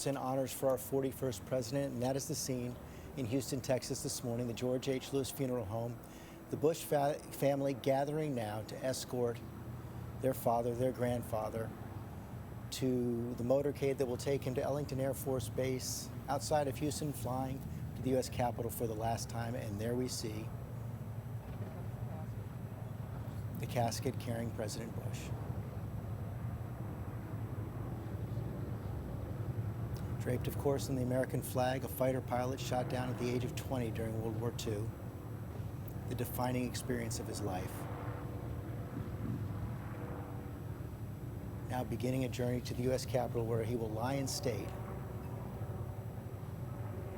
And honors for our 41st president, and that is the scene in Houston, Texas this morning, the George H. Lewis Funeral Home. The Bush family gathering now to escort their father, their grandfather, to the motorcade that will take him to Ellington Air Force Base outside of Houston, flying to the U.S. Capitol for the last time. And there we see the casket carrying President Bush. Draped, of course, in the American flag, a fighter pilot shot down at the age of 20 during World War II, the defining experience of his life. Now beginning a journey to the U.S. Capitol, where he will lie in state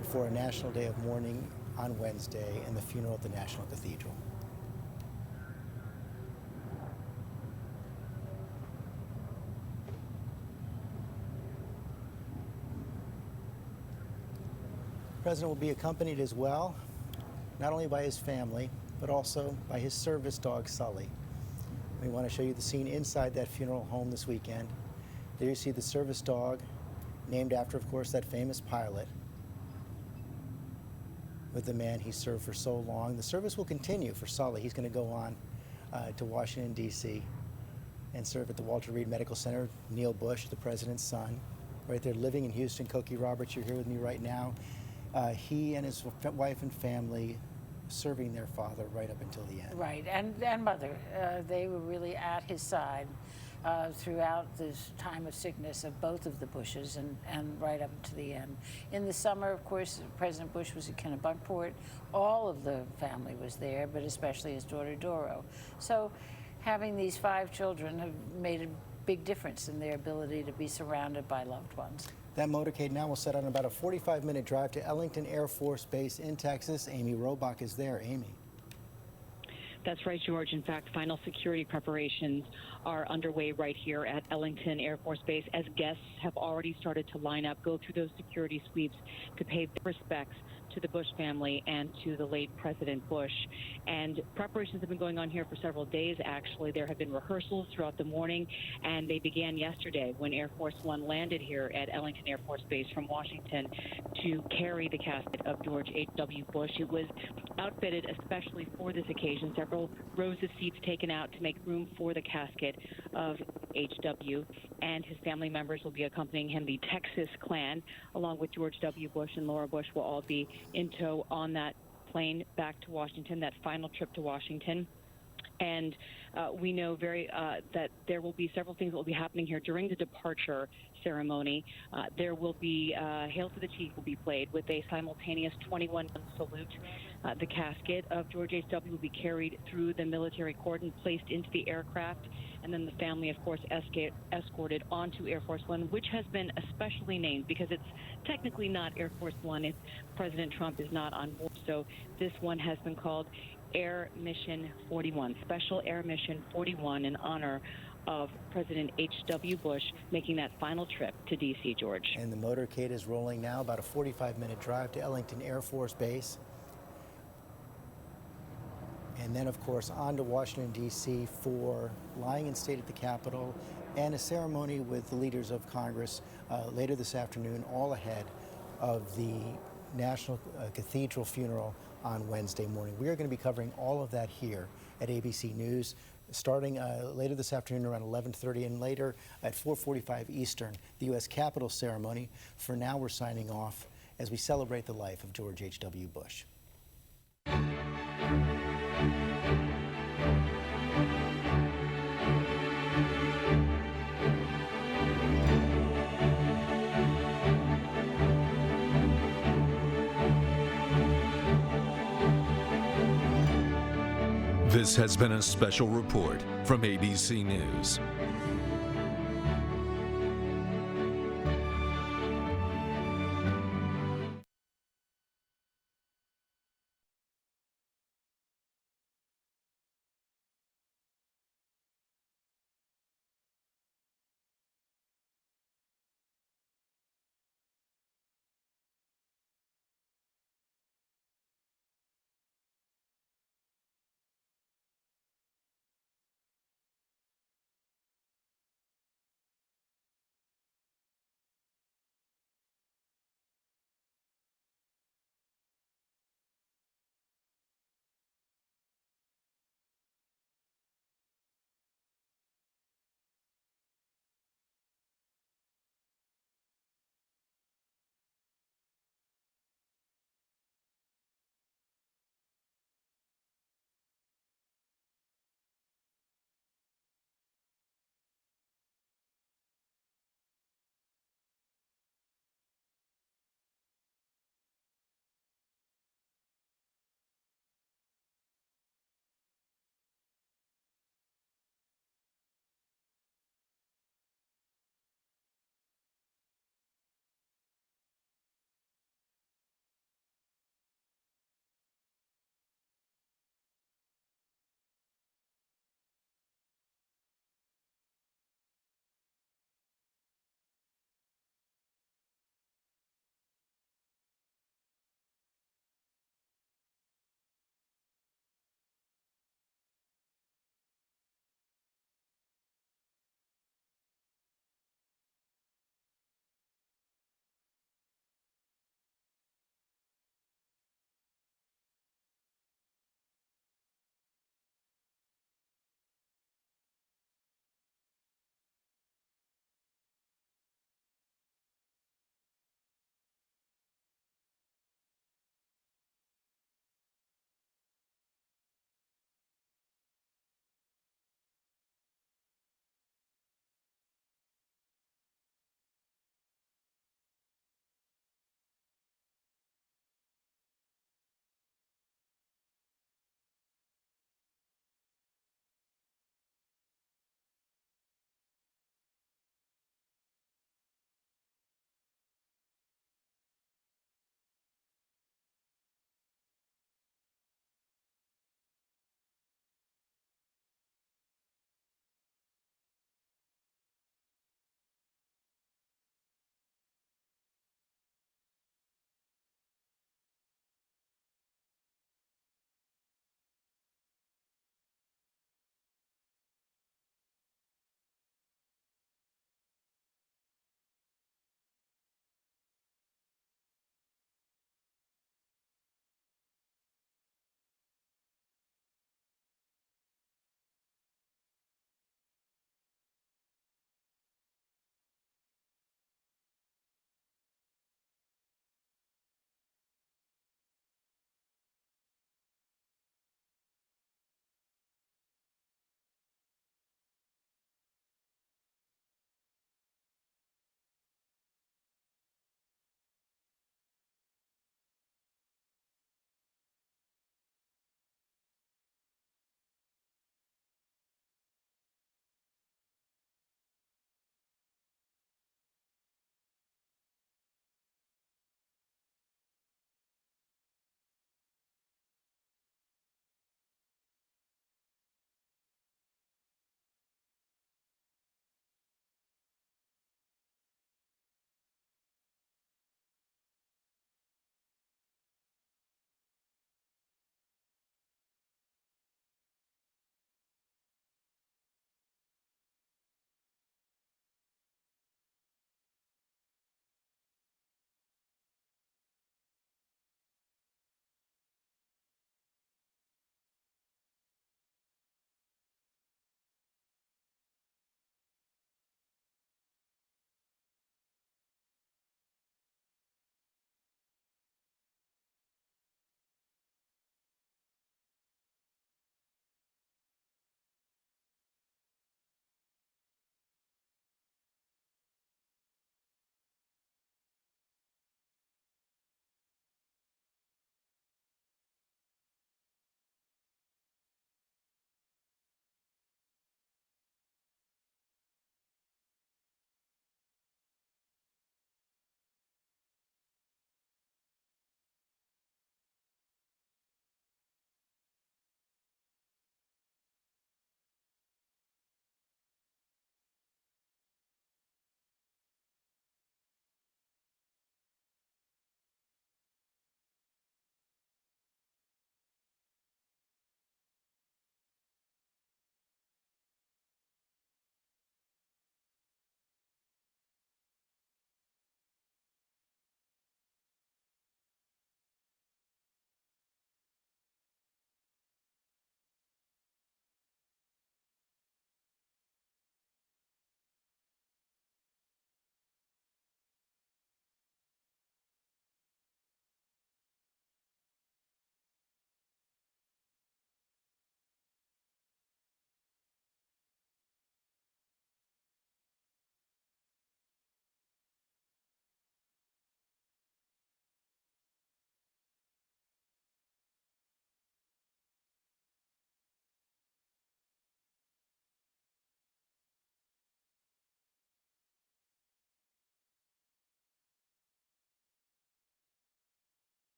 before a national day of mourning on Wednesday and the funeral at the National Cathedral. The President will be accompanied as well, not only by his family, but also by his service dog, Sully. We want to show you the scene inside that funeral home this weekend. There you see the service dog, named after, of course, that famous pilot, with the man he served for so long. The service will continue for Sully. He's going to go on to Washington, D.C. and serve at the Walter Reed Medical Center. Neil Bush, the president's son, right there living in Houston. Cokie Roberts, you're here with me right now. He and his wife and family serving their father right up until the end. Right, and mother. They were really at his side throughout this time of sickness of both of the Bushes and right up to the end. In the summer, of course, President Bush was at Kennebunkport. All of the family was there, but especially his daughter Doro. So having these 5 children have made a big difference in their ability to be surrounded by loved ones. That motorcade now will set on about a 45-minute drive to Ellington Air Force Base in Texas. Amy Robach is there. Amy. That's right, George. In fact, final security preparations are underway right here at Ellington Air Force Base as guests have already started to line up, go through those security sweeps to pay respects to the Bush family and to the late President Bush. And preparations have been going on here for several days, actually. There have been rehearsals throughout the morning, and they began yesterday when Air Force One landed here at Ellington Air Force Base from Washington to carry the casket of George H.W. Bush. It was outfitted especially for this occasion. Several rows of seats taken out to make room for the casket of H.W., and his family members will be accompanying him. The Texas clan, along with George W. Bush and Laura Bush, will all be in tow on that plane back to Washington, that final trip to Washington. And we know that there will be several things that will be happening here during the departure ceremony. There will be Hail to the Chief will be played with a simultaneous 21-gun salute. The casket of George H.W. will be carried through the military cordon, placed into the aircraft, and then the family, of course, escorted onto Air Force One, which has been especially named because it's technically not Air Force One if President Trump is not on board. So this one has been called Air Mission 41, Special Air Mission 41, in honor of President H.W. Bush making that final trip to D.C., George. And the motorcade is rolling now, about a 45-minute drive to Ellington Air Force Base. And then, of course, on to Washington, D.C. for lying in state at the Capitol and a ceremony with the leaders of Congress later this afternoon, all ahead of the National Cathedral funeral on Wednesday morning. We are going to be covering all of that here at ABC News, starting later this afternoon around 11:30 and later at 4:45 Eastern, the U.S. Capitol ceremony. For now, we're signing off as we celebrate the life of George H.W. Bush. This has been a special report from ABC News.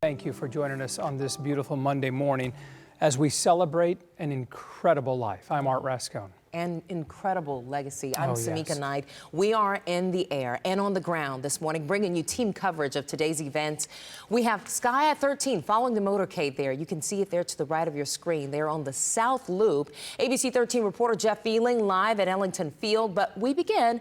Thank you for joining us on this beautiful Monday morning as we celebrate an incredible life. I'm Art Rascone. An incredible legacy. I'm Samika yes. Knight. We are in the air and on the ground this morning, bringing you team coverage of today's events. We have Sky at 13 following the motorcade there. You can see it there to the right of your screen. They're on the South Loop. ABC 13 reporter Jeff Feeling live at Ellington Field. But we begin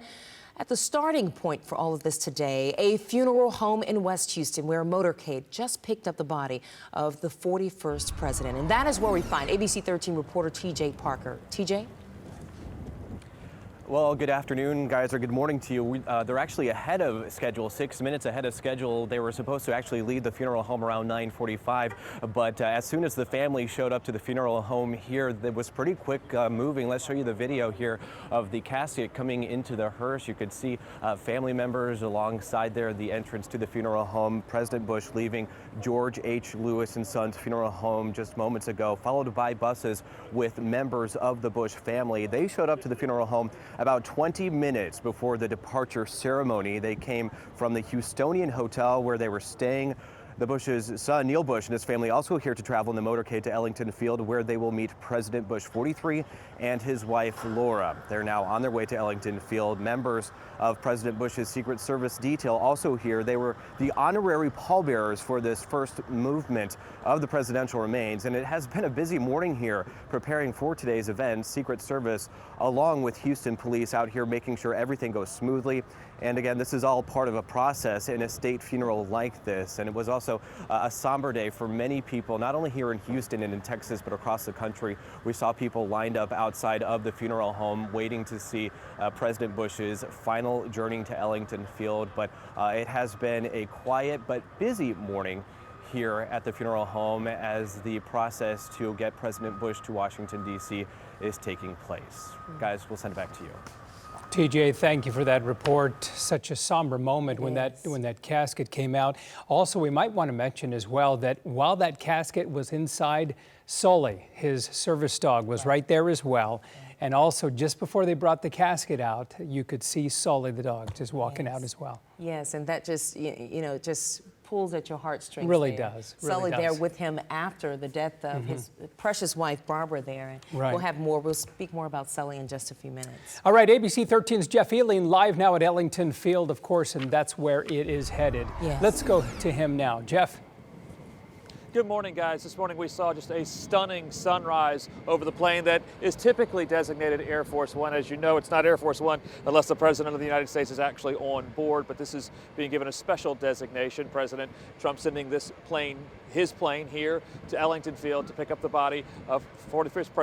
at the starting point for all of this today, a funeral home in West Houston where a motorcade just picked up the body of the 41st president. And that is where we find ABC 13 reporter TJ Parker. TJ? Well, good afternoon, guys, or good morning to you. They're actually ahead of schedule, 6 minutes ahead of schedule. They were supposed to actually leave the funeral home around 9:45, but as soon as the family showed up to the funeral home here, it was pretty quick moving. Let's show you the video here of the casket coming into the hearse. You could see family members alongside there, the entrance to the funeral home. President Bush leaving George H. Lewis and Sons Funeral Home just moments ago, followed by buses with members of the Bush family. They showed up to the funeral home about 20 minutes before the departure ceremony. They came from the Houstonian Hotel where they were staying. The Bush's son, Neil Bush, and his family also here to travel in the motorcade to Ellington Field, where they will meet President Bush 43 and his wife, Laura. They're now on their way to Ellington Field. Members of President Bush's Secret Service detail also here. They were the honorary pallbearers for this first movement of the presidential remains, and it has been a busy morning here preparing for today's event. Secret Service, along with Houston police, out here making sure everything goes smoothly. And again, this is all part of a process in a state funeral like this. And it was also a somber day for many people, not only here in Houston and in Texas, but across the country. We saw people lined up outside of the funeral home waiting to see President Bush's final journey to Ellington Field. But it has been a quiet but busy morning here at the funeral home as the process to get President Bush to Washington, D.C. is taking place. Guys, we'll send it back to you. TJ, thank you for that report. Such a somber moment when that casket came out. Also, we might want to mention as well that while that casket was inside, Sully, his service dog, was right there as well. And also, just before they brought the casket out, you could see Sully the dog just walking out as well. Yes, and that just, just pulls at your heartstrings. Really there. does. Sully there with him after the death of his precious wife, Barbara, there. And we'll have more. We'll speak more about Sully in just a few minutes. All right, ABC 13's Jeff Ealing live now at Ellington Field, of course, and that's where it is headed. Yes. Let's go to him now. Jeff. Good morning, guys. This morning we saw just a stunning sunrise over the plane that is typically designated Air Force One. As you know, it's not Air Force One unless the President of the United States is actually on board, but this is being given a special designation. President Trump sending this plane, his plane, here to Ellington Field to pick up the body of 41st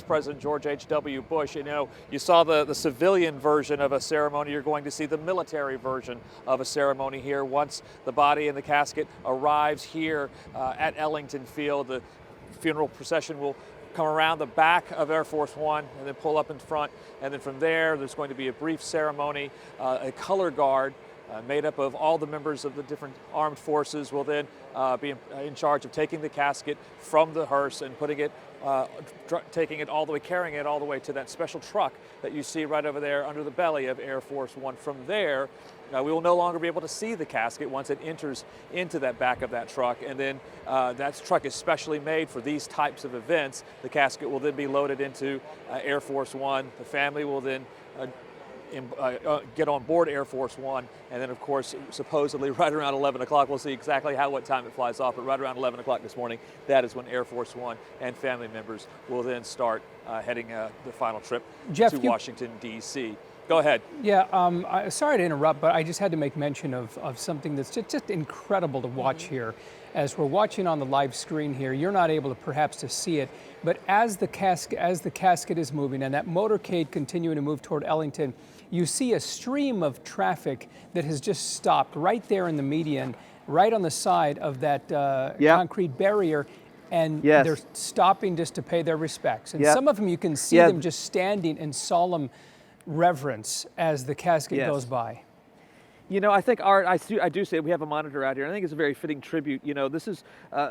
President George H.W. Bush. You saw the civilian version of a ceremony. You're going to see the military version of a ceremony here once the body and the casket arrives here at Ellington Field. The funeral procession will come around the back of Air Force One and then pull up in front. And then from there's going to be a brief ceremony. A color guard made up of all the members of the different armed forces will then be in charge of taking the casket from the hearse and putting it, carrying it all the way to that special truck that you see right over there under the belly of Air Force One. From there, we will no longer be able to see the casket once it enters into that back of that truck. And then that truck is specially made for these types of events. The casket will then be loaded into Air Force One. The family will then get on board Air Force One, and then of course supposedly right around 11 o'clock, we'll see exactly what time it flies off, but right around 11 o'clock this morning, that is when Air Force One and family members will then start heading the final trip to Washington, D.C. Go ahead. Yeah, sorry to interrupt, but I just had to make mention of something that's just incredible to watch here. As we're watching on the live screen here, you're not able to perhaps to see it, but as the casket is moving and that motorcade continuing to move toward Ellington, you see a stream of traffic that has just stopped right there in the median, right on the side of that concrete barrier. And they're stopping just to pay their respects. And some of them you can see them just standing in solemn reverence as the casket goes by. You know, I think, Art, I do say we have a monitor out here. I think it's a very fitting tribute. You know, this is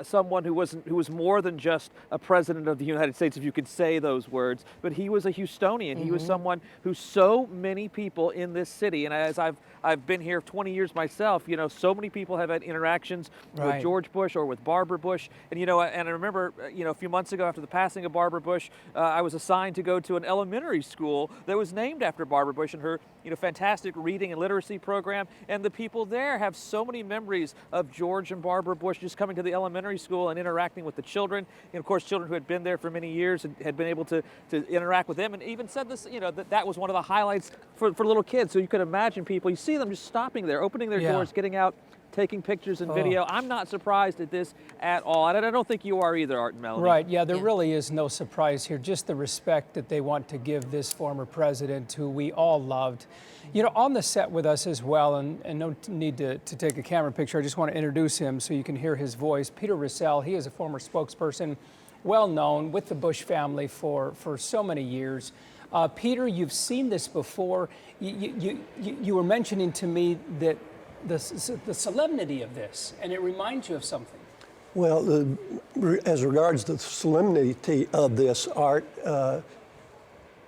someone who was more than just a president of the United States, if you could say those words, but he was a Houstonian. He was someone who so many people in this city, and as I've been here 20 years myself, you know, so many people have had interactions with George Bush or with Barbara Bush. And, you know, and I remember, you know, a few months ago after the passing of Barbara Bush, I was assigned to go to an elementary school that was named after Barbara Bush and her, you know, fantastic reading and literacy program. And the people there have so many memories of George and Barbara Bush just coming to the elementary school and interacting with the children. And of course, children who had been there for many years and had been able to interact with them, and even said this, you know, that was one of the highlights for little kids. So you could imagine people, you see them just stopping there, opening their doors, getting out, taking pictures and video. I'm not surprised at this at all. And I don't think you are either, Art and Melanie. Right, yeah, there really is no surprise here. Just the respect that they want to give this former president who we all loved. You know, on the set with us as well, and no need to take a camera picture, I just want to introduce him so you can hear his voice. Peter Russell, he is a former spokesperson, well known with the Bush family for so many years. Peter, you've seen this before. You were mentioning to me that the solemnity of this, and it reminds you of something. Well, as regards the solemnity of this, Art,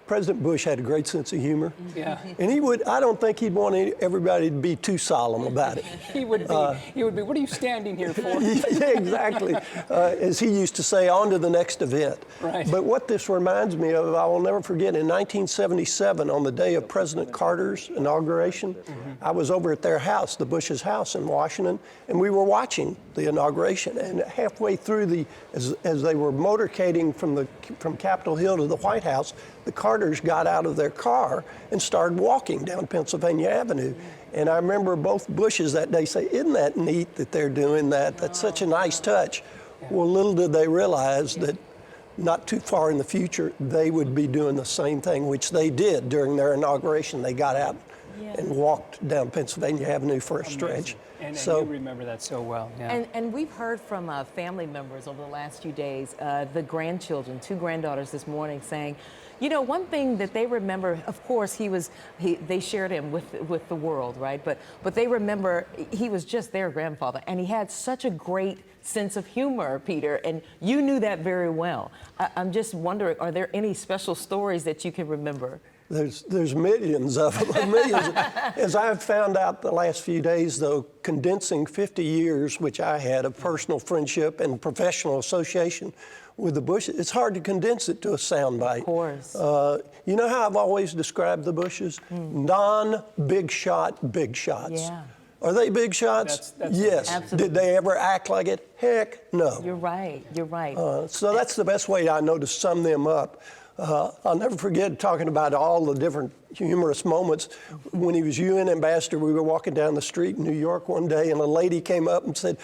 President Bush had a great sense of humor. Yeah. And I don't think he'd want everybody to be too solemn about it. He would be, what are you standing here for? Yeah, exactly. As he used to say, on to the next event. Right. But what this reminds me of, I will never forget, in 1977, on the day of President Carter's inauguration, I was over at their house, the Bush's house in Washington, and we were watching the inauguration. And halfway through as they were motorcading from Capitol Hill to the White House, the Carters got out of their car and started walking down Pennsylvania Avenue. And I remember both Bushes that day say, "Isn't that neat that they're doing that? That's such a nice touch." Well, little did they realize that not too far in the future, they would be doing the same thing, which they did during their inauguration. They got out and walked down Pennsylvania Avenue for a stretch. And so, you remember that so well. Yeah. And we've heard from family members over the last few days, the grandchildren, 2 granddaughters this morning saying, you know, one thing that they remember, of course, they shared him with the world, right? But they remember he was just their grandfather, and he had such a great sense of humor, Peter, and you knew that very well. I'm just wondering, are there any special stories that you can remember? There's millions of them, millions. As I've found out the last few days, though, condensing 50 years, which I had, of personal friendship and professional association with the Bushes, it's hard to condense it to a soundbite. Of course. You know how I've always described the Bushes? Non-big shots. Yeah. Are they big shots? That's yes. Absolutely. Did they ever act like it? Heck, no. You're right. So that's the best way I know to sum them up. I'll never forget talking about all the different humorous moments. When he was UN ambassador, we were walking down the street in New York one day, and a lady came up and said,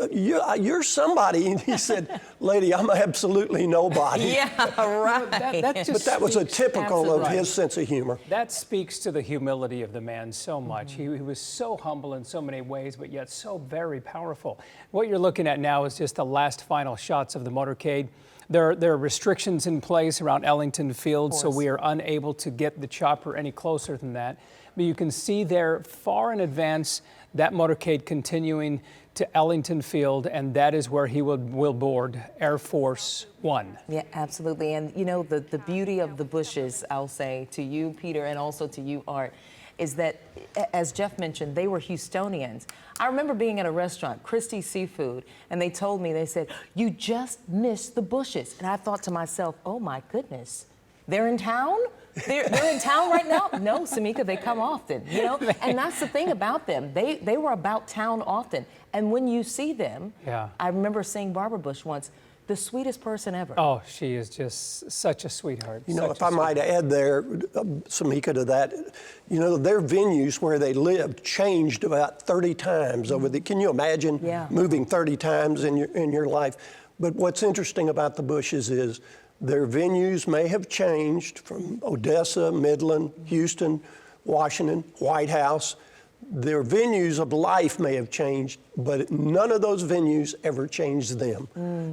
you're somebody. And he said, "Lady, I'm absolutely nobody." Yeah, right. But that was a typical of his sense of humor. That speaks to the humility of the man so much. He was so humble in so many ways, but yet so very powerful. What you're looking at now is just the last final shots of the motorcade. There are restrictions in place around Ellington Field, so we are unable to get the chopper any closer than that. But you can see there far in advance that motorcade continuing to Ellington Field, and that is where he will board Air Force One. Yeah, absolutely. And you know, the beauty of the Bushes, I'll say to you, Peter, and also to you, Art, is that, as Jeff mentioned, they were Houstonians. I remember being at a restaurant, Christie's Seafood, and they told me, they said, "You just missed the Bushes." And I thought to myself, oh my goodness, they're in town? They're in town right now? No, Samika, they come often, you know? And that's the thing about them. They were about town often. And when you see them, I remember seeing Barbara Bush once, the sweetest person ever. Oh, she is just such a sweetheart. You know, if I might add there, Samika, to that, you know, their venues where they lived changed about 30 times over the, can you imagine moving 30 times in your life? But what's interesting about the Bushes is their venues may have changed from Odessa, Midland, Houston, Washington, White House, Their venues of life may have changed, but none of those venues ever changed them.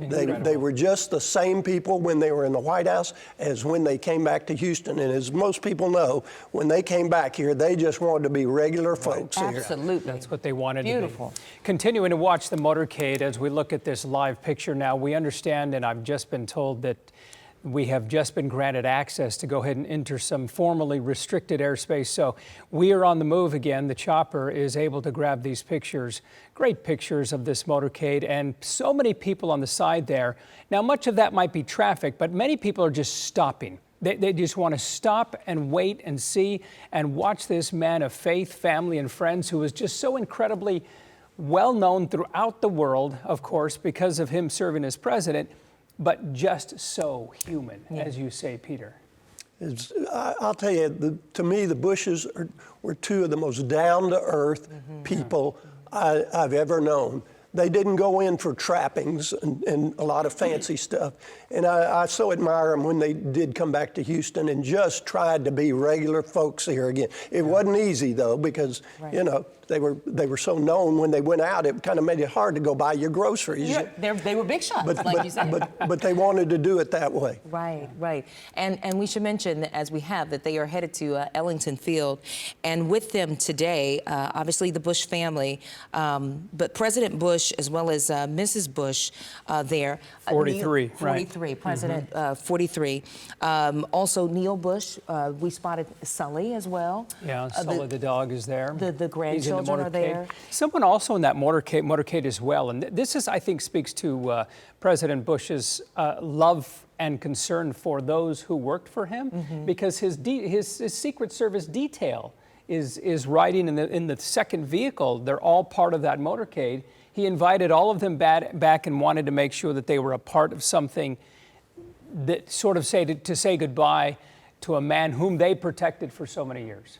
They were just the same people when they were in the White House as when they came back to Houston. And as most people know, when they came back here, they just wanted to be regular folks here. Absolutely. That's what they wanted to be. Beautiful. Continuing to watch the motorcade as we look at this live picture now, we understand, and I've just been told that we have just been granted access to go ahead and enter some formerly restricted airspace. So we are on the move again. The chopper is able to grab these pictures, great pictures of this motorcade, and so many people on the side there. Now, much of that might be traffic, but many people are just stopping. They just want to stop and wait and see and watch this man of faith, family, and friends who is just so incredibly well known throughout the world, of course, because of him serving as president, but just so human, as you say, Peter. I'll tell you, to me, the Bushes were two of the most down-to-earth people I've ever known. They didn't go in for trappings and a lot of fancy stuff. And I so admire them when they did come back to Houston and just tried to be regular folks here again. It wasn't easy, though, because, you know, they were so known when they went out, it kind of made it hard to go buy your groceries. Yeah, they were big shots, like you said. But they wanted to do it that way. Right, right. And we should mention, as we have, that they are headed to Ellington Field. And with them today, obviously the Bush family, but President Bush as well as Mrs. Bush there. 43, 43, President 43. Also Neil Bush, we spotted Sully as well. Yeah, Sully the dog is there. The grandchildren are there. Someone also in that motorcade as well. And this is, I think, speaks to President Bush's love and concern for those who worked for him, because his Secret Service detail is riding in the second vehicle. They're all part of that motorcade. He invited all of them back and wanted to make sure that they were a part of something that sort of to say goodbye to a man whom they protected for so many years.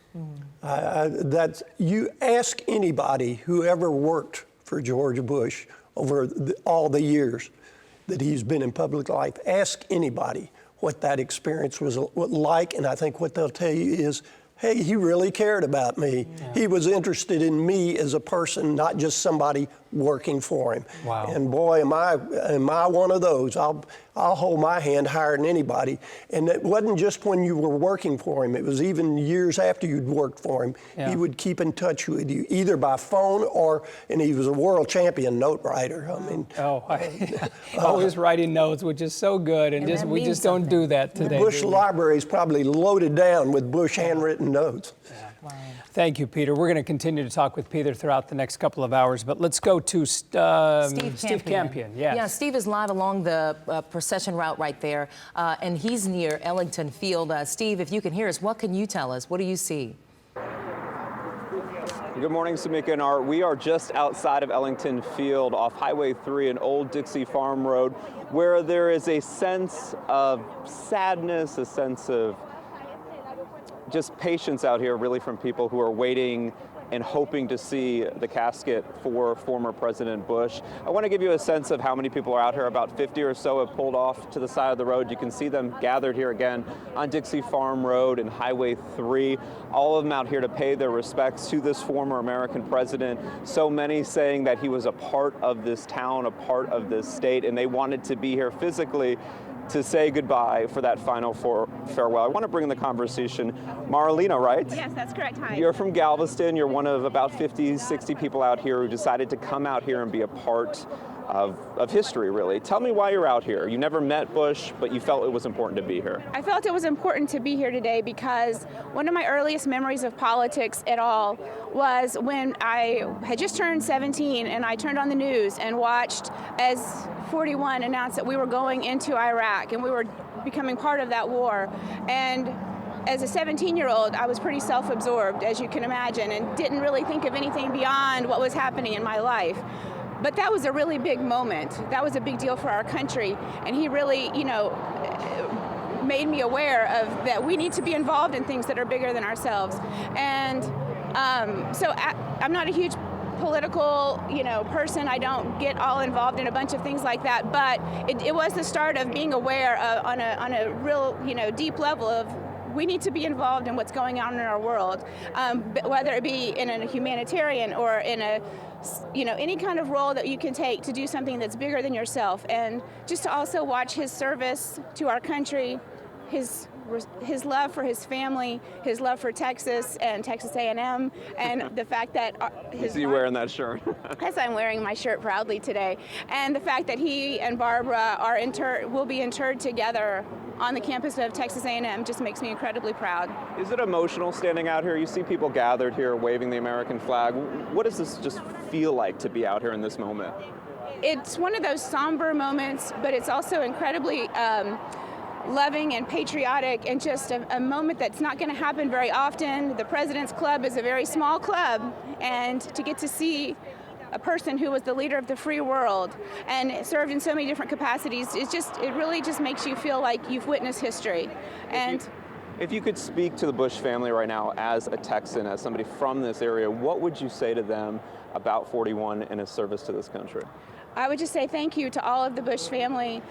You ask anybody who ever worked for George Bush over all the years that he's been in public life, ask anybody what that experience was like, and I think what they'll tell you is, hey, he really cared about me. Yeah. He was interested in me as a person, not just somebody working for him. Wow. And boy, am I one of those. I'll hold my hand higher than anybody. And it wasn't just when you were working for him. It was even years after you'd worked for him. Yeah. He would keep in touch with you, either by phone and he was a world champion note writer. I mean, always writing notes, which is so good, and we just don't do that today. The Bush Library is probably loaded down with Bush handwritten notes. Yeah. Wow. Thank you, Peter. We're going to continue to talk with Peter throughout the next couple of hours, but let's go to Steve Campion. Yes. Yeah, Steve is live along the procession route right there, and he's near Ellington Field. Steve, if you can hear us, what can you tell us? What do you see? Good morning, Samika and Art. We are just outside of Ellington Field off Highway 3 and Old Dixie Farm Road, where there is a sense of sadness, a sense of just patience out here, really, from people who are waiting and hoping to see the casket for former President Bush. I want to give you a sense of how many people are out here. About 50 or so have pulled off to the side of the road. You can see them gathered here again on Dixie Farm Road and Highway 3. All of them out here to pay their respects to this former American president. So many saying that he was a part of this town, a part of this state, and they wanted to be here physically to say goodbye for that final farewell. I want to bring in the conversation Marlena, right? Yes, that's correct. Hi. You're from Galveston. You're one of about 50, 60 people out here who decided to come out here and be a part of history, really. Tell me why you're out here. You never met Bush, but you felt it was important to be here. I felt it was important to be here today because one of my earliest memories of politics at all was when I had just turned 17 and I turned on the news and watched as 41 announced that we were going into Iraq and we were becoming part of that war. And as a 17-year-old, I was pretty self-absorbed, as you can imagine, and didn't really think of anything beyond what was happening in my life. But that was a really big moment. That was a big deal for our country. And he really, made me aware of that we need to be involved in things that are bigger than ourselves. And so I'm not a huge political, person. I don't get all involved in a bunch of things like that. But it was the start of being aware on a real, deep level of we need to be involved in what's going on in our world, whether it be in a humanitarian or in a, any kind of role that you can take to do something that's bigger than yourself. And just to also watch his service to our country, his love for his family, his love for Texas and Texas A&M, and the fact that I see you wearing that shirt. Yes, I'm wearing my shirt proudly today. And the fact that he and Barbara will be interred together on the campus of Texas A&M just makes me incredibly proud. Is it emotional standing out here? You see people gathered here waving the American flag. What does this just feel like to be out here in this moment? It's one of those somber moments, but it's also incredibly loving and patriotic, and just a moment that's not going to happen very often. The President's Club is a very small club, and to get to see a person who was the leader of the free world and served in so many different capacities, it really just makes you feel like you've witnessed history. And if you could speak to the Bush family right now as a Texan, as somebody from this area, what would you say to them about 41 and his service to this country? I would just say thank you to all of the Bush family.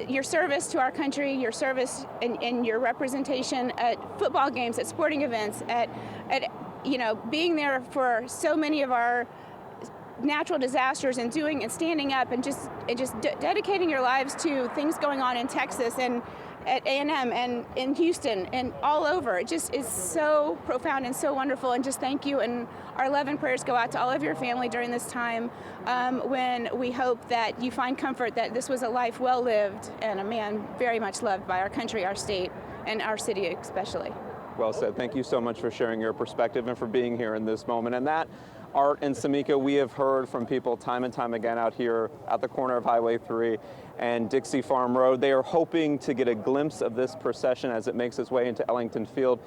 Your service to our country, your service and your representation at football games, at sporting events, at being there for so many of our natural disasters, and standing up and just dedicating your lives to things going on in Texas and at A&M and in Houston and all over. It just is so profound and so wonderful, and just thank you. And our love and prayers go out to all of your family during this time, when we hope that you find comfort that this was a life well lived and a man very much loved by our country, our state, and our city especially. Well said. Thank you so much for sharing your perspective and for being here in this moment. And that, Art and Samika, we have heard from people time and time again out here at the corner of Highway 3 and Dixie Farm Road. They are hoping to get a glimpse of this procession as it makes its way into Ellington Field.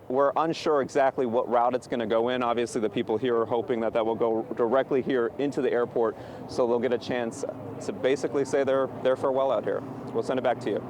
We're unsure exactly what route it's going to go in. Obviously, the people here are hoping that will go directly here into the airport, so they'll get a chance to basically say their farewell out here. We'll send it back to you.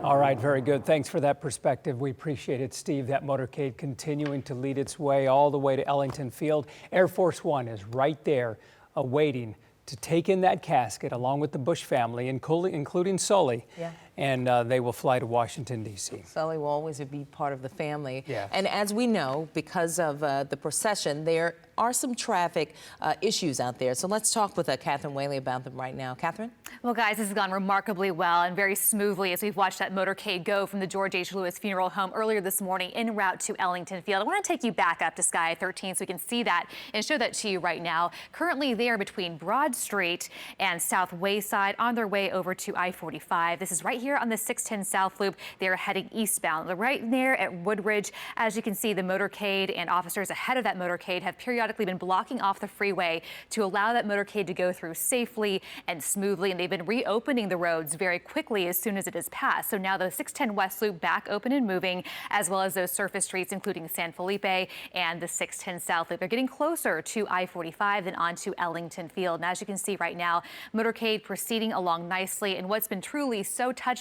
All right, very good. Thanks for that perspective. We appreciate it, Steve. That motorcade continuing to lead its way all the way to Ellington Field. Air Force One is right there awaiting to take in that casket along with the Bush family, including Sully. Yeah. And they will fly to Washington, D.C. Sully will always be part of the family. Yeah. And as we know, because of the procession, there are some traffic issues out there. So let's talk with Catherine Whaley about them right now. Catherine? Well, guys, this has gone remarkably well and very smoothly as we've watched that motorcade go from the George H. Lewis Funeral Home earlier this morning en route to Ellington Field. I want to take you back up to Sky 13 so we can see that and show that to you right now. Currently, they are between Broad Street and South Wayside on their way over to I-45. This is right here on the 610 South Loop. They're heading eastbound. They're right there at Woodridge. As you can see, the motorcade and officers ahead of that motorcade have periodically been blocking off the freeway to allow that motorcade to go through safely and smoothly. And they've been reopening the roads very quickly as soon as it is passed. So now the 610 West Loop back open and moving, as well as those surface streets, including San Felipe and the 610 South Loop. They're getting closer to I-45 than onto Ellington Field. And as you can see right now, motorcade proceeding along nicely. And what's been truly so touching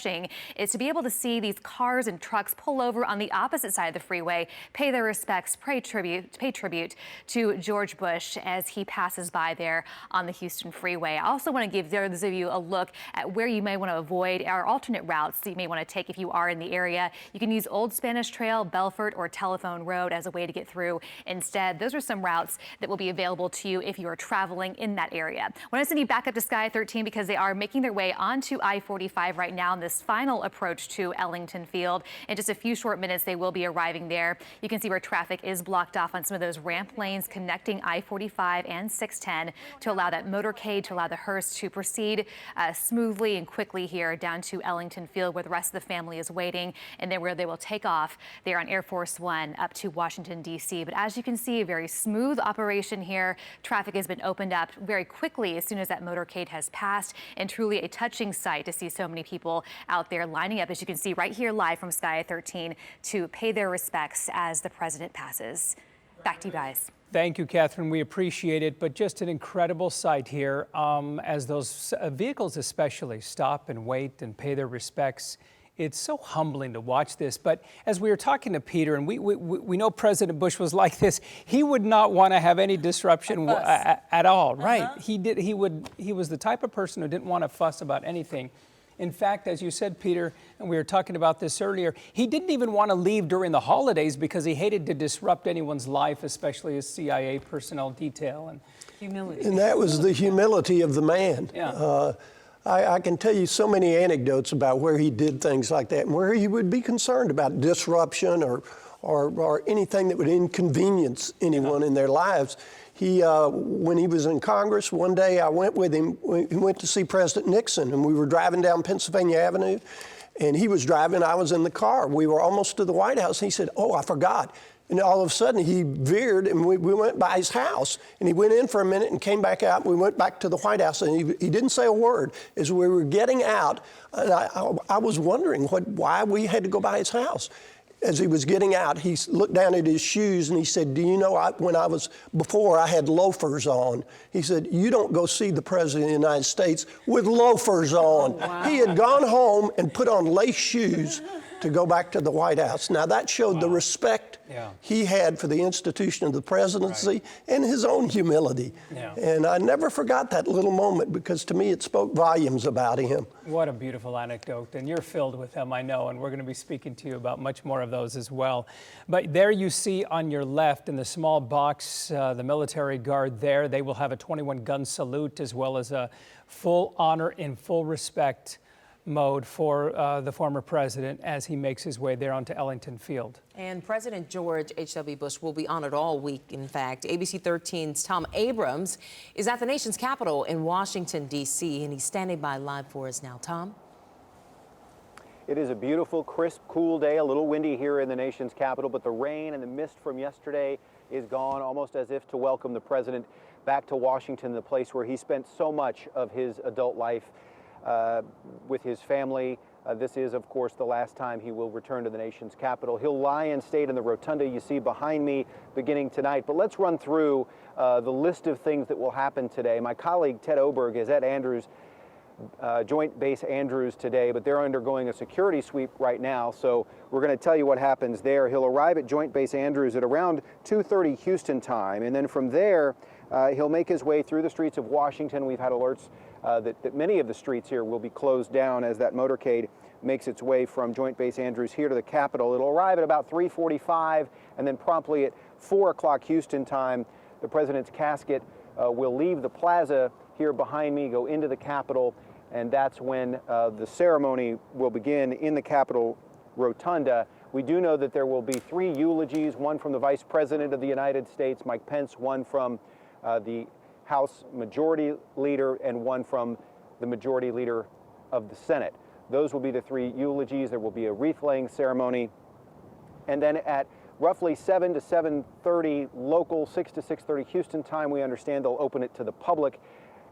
is to be able to see these cars and trucks pull over on the opposite side of the freeway, pay their respects, pay tribute to George Bush as he passes by there on the Houston freeway. I also want to give those of you a look at where you may want to avoid our alternate routes that you may want to take if you are in the area. You can use Old Spanish Trail, Belfort, or Telephone Road as a way to get through. Instead, those are some routes that will be available to you if you are traveling in that area. I want to send you back up to Sky 13 because they are making their way onto I-45 right now in this final approach to Ellington Field. In just a few short minutes, they will be arriving there. You can see where traffic is blocked off on some of those ramp lanes connecting I-45 and 610 to allow that motorcade, to allow the hearse to proceed smoothly and quickly here down to Ellington Field, where the rest of the family is waiting, and then where they will take off there on Air Force One up to Washington, D.C. But as you can see, a very smooth operation here. Traffic has been opened up very quickly as soon as that motorcade has passed, and truly a touching sight to see so many people out there lining up, as you can see right here live from Sky 13, to pay their respects as the president passes. Back to you guys. Thank you, Catherine. We appreciate it, but just an incredible sight here as those vehicles especially stop and wait and pay their respects. It's so humbling to watch this. But as we were talking to Peter, and we know President Bush was like this, he would not want to have any disruption at all, right? He was the type of person who didn't want to fuss about anything. In fact, as you said, Peter, and we were talking about this earlier, he didn't even want to leave during the holidays because he hated to disrupt anyone's life, especially his CIA personnel detail. And humility. And that was the humility of the man. Yeah. I can tell you so many anecdotes about where he did things like that and where he would be concerned about disruption or anything that would inconvenience anyone in their lives. When he was in Congress, one day I went with him. We went to see President Nixon, and we were driving down Pennsylvania Avenue, and he was driving, I was in the car. We were almost to the White House, and he said, "Oh, I forgot." And all of a sudden, he veered, and we went by his house. And he went in for a minute and came back out, and we went back to the White House, and he didn't say a word. As we were getting out, and I was wondering why we had to go by his house. As he was getting out, he looked down at his shoes and he said, "Do you know, before I had loafers on." He said, "You don't go see the President of the United States with loafers on." Oh, wow. He had gone home and put on lace shoes to go back to the White House. Now that showed the respect he had for the institution of the presidency and his own humility. Yeah. And I never forgot that little moment because to me it spoke volumes about him. What a beautiful anecdote, and you're filled with them, I know, and we're going to be speaking to you about much more of those as well. But there you see on your left in the small box, the military guard there. They will have a 21-gun salute as well as a full honor and full respect mode for the former president as he makes his way there onto Ellington Field. And President George H.W. Bush will be honored all week, in fact. ABC 13's Tom Abrams is at the nation's capital in Washington, D.C., and he's standing by live for us now. Tom? It is a beautiful, crisp, cool day, a little windy here in the nation's capital, but the rain and the mist from yesterday is gone, almost as if to welcome the president back to Washington, the place where he spent so much of his adult life with his family. This is, of course, the last time he will return to the nation's capital. He'll lie in state in the rotunda you see behind me beginning tonight. But let's run through the list of things that will happen today. My colleague Ted Oberg is at Andrews, Joint Base Andrews today, but they're undergoing a security sweep right now. So we're going to tell you what happens there. He'll arrive at Joint Base Andrews at around 2:30 Houston time. And then from there, he'll make his way through the streets of Washington. We've had alerts that many of the streets here will be closed down as that motorcade makes its way from Joint Base Andrews here to the Capitol. It'll arrive at about 3:45, and then promptly at 4 o'clock Houston time, the president's casket will leave the plaza here behind me, go into the Capitol, and that's when the ceremony will begin in the Capitol Rotunda. We do know that there will be 3 eulogies, one from the Vice President of the United States, Mike Pence, one from the House Majority Leader, and one from the Majority Leader of the Senate. Those will be the 3 eulogies. There will be a wreath-laying ceremony. And then at roughly 7 to 7:30 local, 6 to 6:30 Houston time, we understand they'll open it to the public,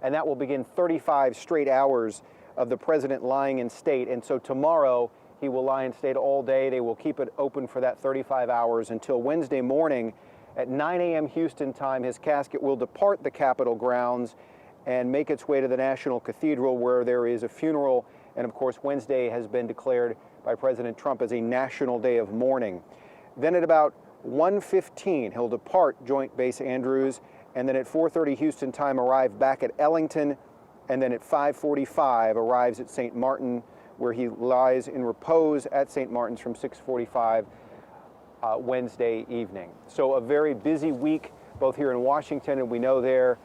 and that will begin 35 straight hours of the president lying in state. And so tomorrow, he will lie in state all day. They will keep it open for that 35 hours until Wednesday morning. At 9 a.m. Houston time, his casket will depart the Capitol grounds and make its way to the National Cathedral, where there is a funeral. And of course, Wednesday has been declared by President Trump as a national day of mourning. Then at about 1:15, he'll depart Joint Base Andrews, and then at 4:30 Houston time, arrive back at Ellington, and then at 5:45 arrives at St. Martin, where he lies in repose at St. Martin's from 6:45 Wednesday evening. So a very busy week, both here in Washington and we know there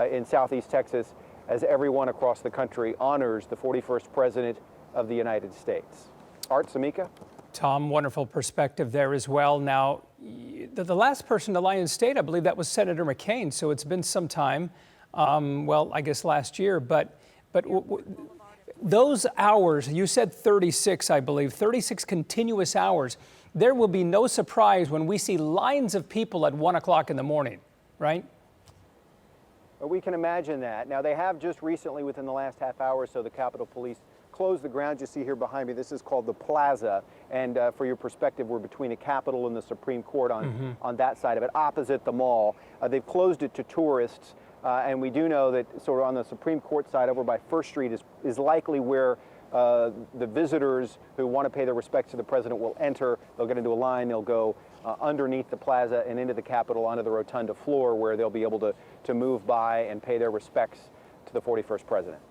in Southeast Texas, as everyone across the country honors the 41st President of the United States. Art, Samika? Tom, wonderful perspective there as well. Now, the last person to lie in state, I believe that was Senator McCain, so it's been some time, well, I guess last year, but those hours, you said 36, I believe, 36 continuous hours. There will be no surprise when we see lines of people at 1 o'clock in the morning, right? We can imagine that. Now, they have just recently, within the last half hour or so, the Capitol Police closed the grounds you see here behind me. This is called the Plaza. And for your perspective, we're between the Capitol and the Supreme Court on that side of it, opposite the mall. They've closed it to tourists. And we do know that sort of on the Supreme Court side over by First Street is likely where the visitors who want to pay their respects to the president will enter. They'll get into a line, they'll go underneath the plaza and into the Capitol onto the rotunda floor, where they'll be able to move by and pay their respects to the 41st president.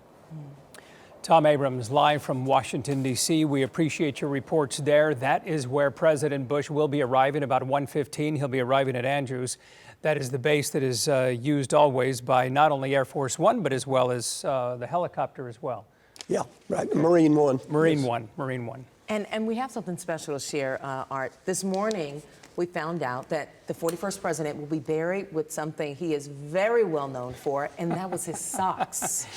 Tom Abrams, live from Washington, D.C. We appreciate your reports there. That is where President Bush will be arriving about 1:15. He'll be arriving at Andrews. That is the base that is used always by not only Air Force One, but as well as the helicopter as well. Yeah, right. Marine One. Marine One. Marine One. And we have something special to share, Art. This morning, we found out that the 41st president will be buried with something he is very well known for, and that was his socks.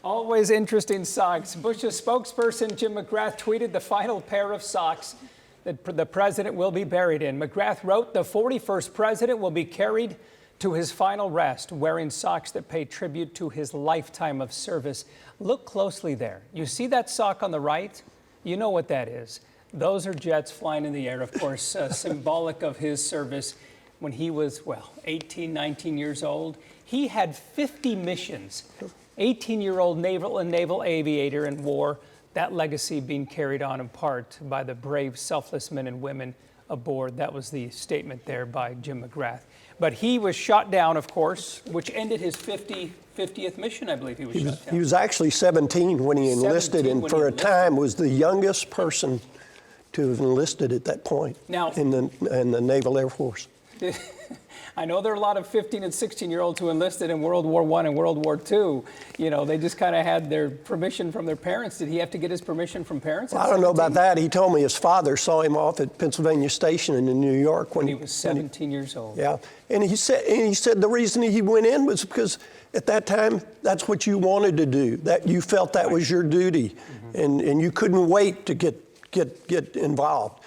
Always interesting socks. Bush's spokesperson, Jim McGrath, tweeted the final pair of socks that the president will be buried in. McGrath wrote, the 41st president will be carried to his final rest, wearing socks that pay tribute to his lifetime of service. Look closely there. You see that sock on the right? You know what that is. Those are jets flying in the air, of course, symbolic of his service when he was, 18, 19 years old. He had 50 missions. 18-year-old naval aviator in war, that legacy being carried on in part by the brave, selfless men and women aboard. That was the statement there by Jim McGrath. But he was shot down, of course, which ended his 50th mission, I believe he was shot down. He was actually 17 when he enlisted, and for a time was the youngest person to have enlisted at that point in the Naval Air Force. I know there are a lot of 15 and 16-year-olds who enlisted in World War I and World War II. You know, they just kind of had their permission from their parents. Did he have to get his permission from parents? Well, I don't know about that. He told me his father saw him off at Pennsylvania Station in New York when he was 17 years old. Yeah, and he said the reason he went in was because at that time that's what you wanted to do. That you felt that was your duty, and you couldn't wait to get involved.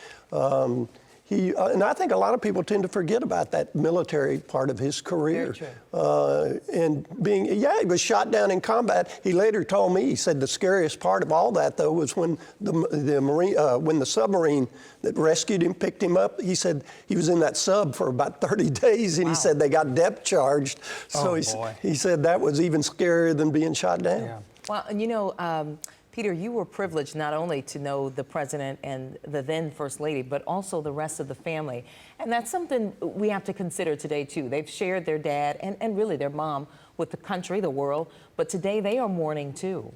And I think a lot of people tend to forget about that military part of his career. And he was shot down in combat. He later told me, he said the scariest part of all that, though, was when when the submarine that rescued him picked him up. He said he was in that sub for about 30 days, and he said they got depth charged. So he said that was even scarier than being shot down. Yeah. Well, and you know, Peter, you were privileged not only to know the president and the then First Lady, but also the rest of the family. And that's something we have to consider today, too. They've shared their dad and really their mom with the country, the world, but today they are mourning, too.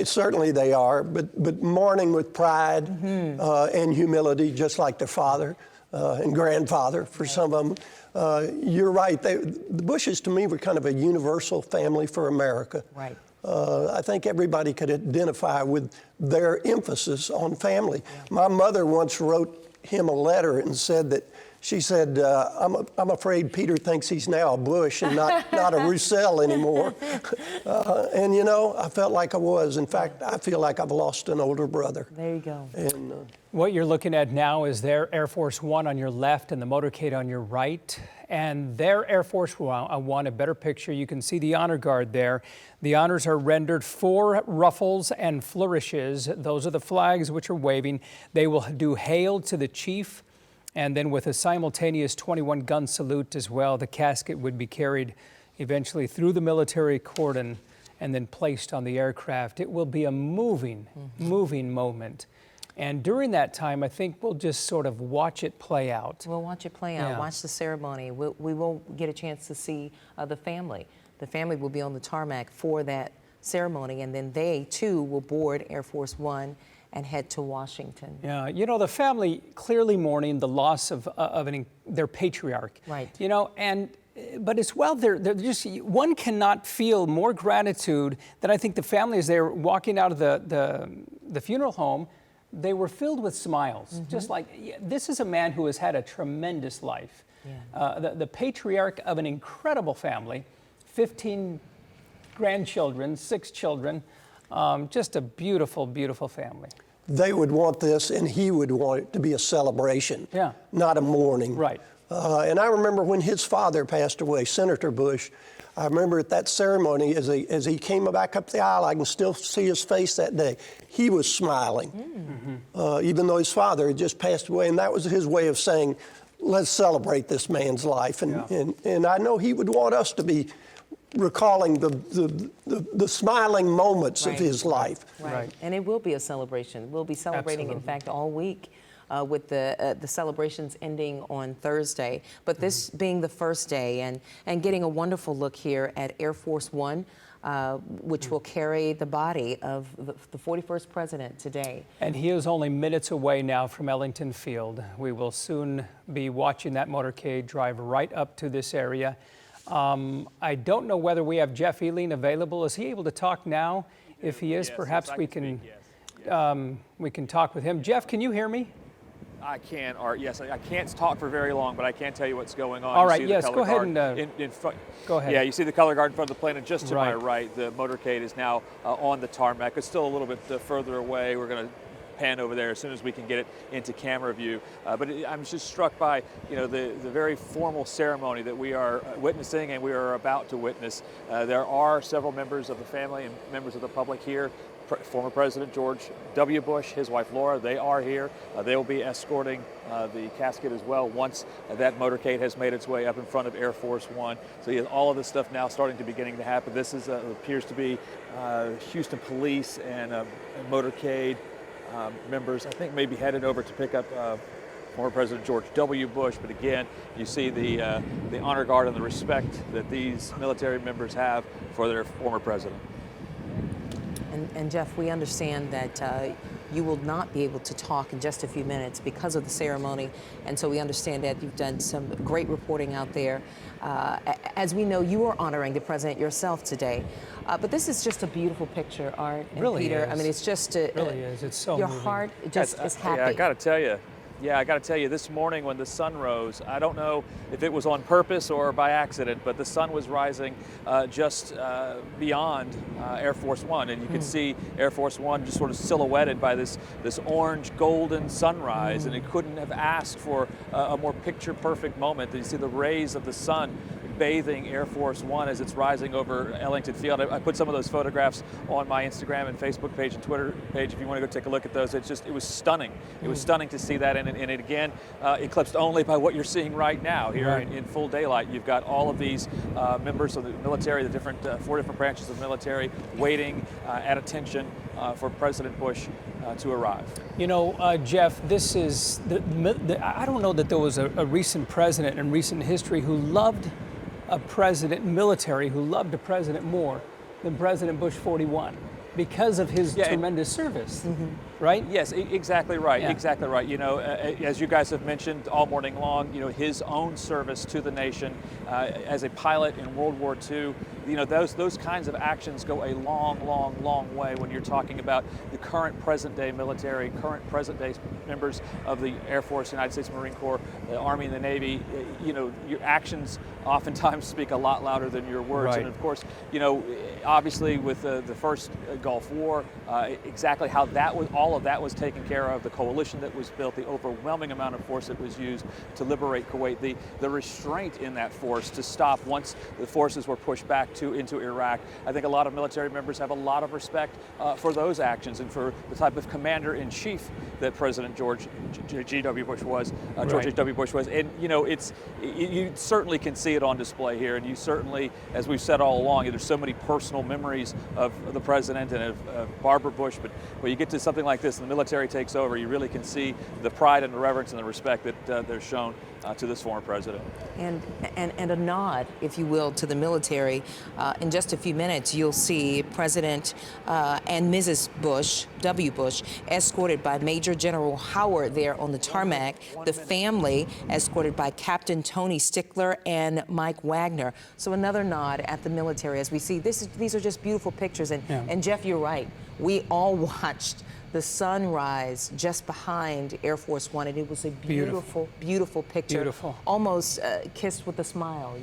Certainly they are, but mourning with pride and humility, just like their father and grandfather for some of them. You're right. The Bushes, to me, were kind of a universal family for America. Right. I think everybody could identify with their emphasis on family. Yeah. My mother once wrote him a letter and said that, she said, I'm afraid Peter thinks he's now a Bush and not a Roussel anymore. And, you know, I felt like I was. In fact, I feel like I've lost an older brother. There you go. And, what you're looking at now is their Air Force One on your left and the motorcade on your right. And their Air Force One, a better picture, you can see the honor guard there. The honors are rendered 4 ruffles and flourishes. Those are the flags which are waving. They will do hail to the chief, and then with a simultaneous 21-gun salute as well. The casket would be carried eventually through the military cordon and then placed on the aircraft. It will be a moving moment. And during that time, I think we'll just sort of watch it play out. We'll watch it play out, watch the ceremony. We won't get a chance to see the family. The family will be on the tarmac for that ceremony, and then they, too, will board Air Force One and head to Washington. Yeah, you know, the family clearly mourning the loss of their patriarch. Right. You know, but as well, they're just, one cannot feel more gratitude than I think the family as they're walking out of the funeral home. They were filled with smiles, just like, this is a man who has had a tremendous life. Yeah. The patriarch of an incredible family, 15 grandchildren, 6 children, just a beautiful, beautiful family. They would want this, and he would want it to be a celebration, not a mourning. Right. And I remember when his father passed away, Senator Bush, I remember at that ceremony, as he came back up the aisle, I can still see his face that day. He was smiling, even though his father had just passed away, and that was his way of saying, let's celebrate this man's life. And I know he would want us to be recalling the smiling moments of his life. Right. And it will be a celebration. We'll be celebrating, in fact, all week. With the celebrations ending on Thursday. But this being the first day and getting a wonderful look here at Air Force One, which will carry the body of the 41st president today. And he is only minutes away now from Ellington Field. We will soon be watching that motorcade drive right up to this area. I don't know whether we have Jeff Ehling available. Is he able to talk now? If he is, perhaps we can talk with him. Jeff, can you hear me? I can, Art. Yes, I can't talk for very long, but I can tell you what's going on. All right, yes, go ahead and go ahead. Yeah, you see the color guard in front of the plane, and just to my right, the motorcade is now on the tarmac. It's still a little bit further away. We're going to pan over there as soon as we can get it into camera view. But I'm just struck by, the very formal ceremony that we are witnessing and we are about to witness. There are several members of the family and members of the public here. Former President George W. Bush, his wife Laura, they are here. They will be escorting the casket as well once that motorcade has made its way up in front of Air Force One. So you have all of this stuff now starting to beginning to happen. This is appears to be Houston Police and motorcade members, I think, maybe headed over to pick up former President George W. Bush. But again, you see the honor guard and the respect that these military members have for their former president. And Jeff, we understand that you will not be able to talk in just a few minutes because of the ceremony. And so we understand that you've done some great reporting out there. As we know, you are honoring the president yourself today. But this is just a beautiful picture, Art and really Peter. Is. I mean, it's just it really is. It's so your moving. heart just is happy. Yeah, I got to tell you. Yeah, I got to tell you, this morning when the sun rose, I don't know if it was on purpose or by accident, but the sun was rising just beyond Air Force One, and you could see Air Force One just sort of silhouetted by this orange golden sunrise, and it couldn't have asked for a more picture-perfect moment. You see the rays of the sun bathing Air Force One as it's rising over Ellington Field. I put some of those photographs on my Instagram and Facebook page and Twitter page if you want to go take a look at those. It was stunning. It was stunning to see that, and it again, eclipsed only by what you're seeing right now here in full daylight. You've got all of these members of the military, the different 4 different branches of the military, waiting at attention for President Bush to arrive. Jeff, this is, I don't know that there was a recent president in recent history who loved a president, military, who loved a president more than President Bush 41 because of his tremendous service, right? Yes, exactly right, exactly right. As you guys have mentioned all morning long, his own service to the nation as a pilot in World War II, those kinds of actions go a long, long, long way when you're talking about the current present-day military, current present-day members of the Air Force, United States Marine Corps, the Army and the Navy. Your actions oftentimes speak a lot louder than your words. Right. And of course, obviously with the first Gulf War, exactly how all of that was taken care of, the coalition that was built, the overwhelming amount of force that was used to liberate Kuwait, the restraint in that force to stop once the forces were pushed back into Iraq. I think a lot of military members have a lot of respect for those actions and for the type of commander-in-chief that President George G.W. Bush was, George H.W. Bush was. And you certainly can see it on display here, and you certainly, as we've said all along, there's so many personal memories of the president and of Barbara Bush, but when you get to something like this and the military takes over, you really can see the pride and the reverence and the respect that they're shown to this former president. And a nod, if you will, to the military. In just a few minutes, you'll see President and Mrs. Bush, W. Bush, escorted by Major General Howard there on the tarmac. The family escorted by Captain Tony Stickler and Mike Wagner. So another nod at the military as we see these are just beautiful pictures. And Jeff, you're right. We all watched the sunrise just behind Air Force One, and it was a beautiful, beautiful picture. Beautiful. Almost kissed with a smile,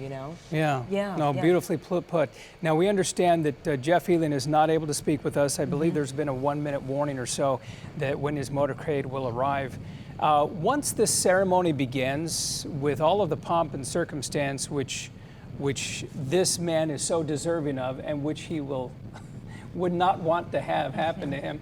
Yeah. Yeah. No, beautifully put. Now, we understand that Jeff Ehling is not able to speak with us. I believe there's been a 1-minute warning or so that when his motorcade will arrive. Once this ceremony begins, with all of the pomp and circumstance which this man is so deserving of and which he would not want to have happen to him.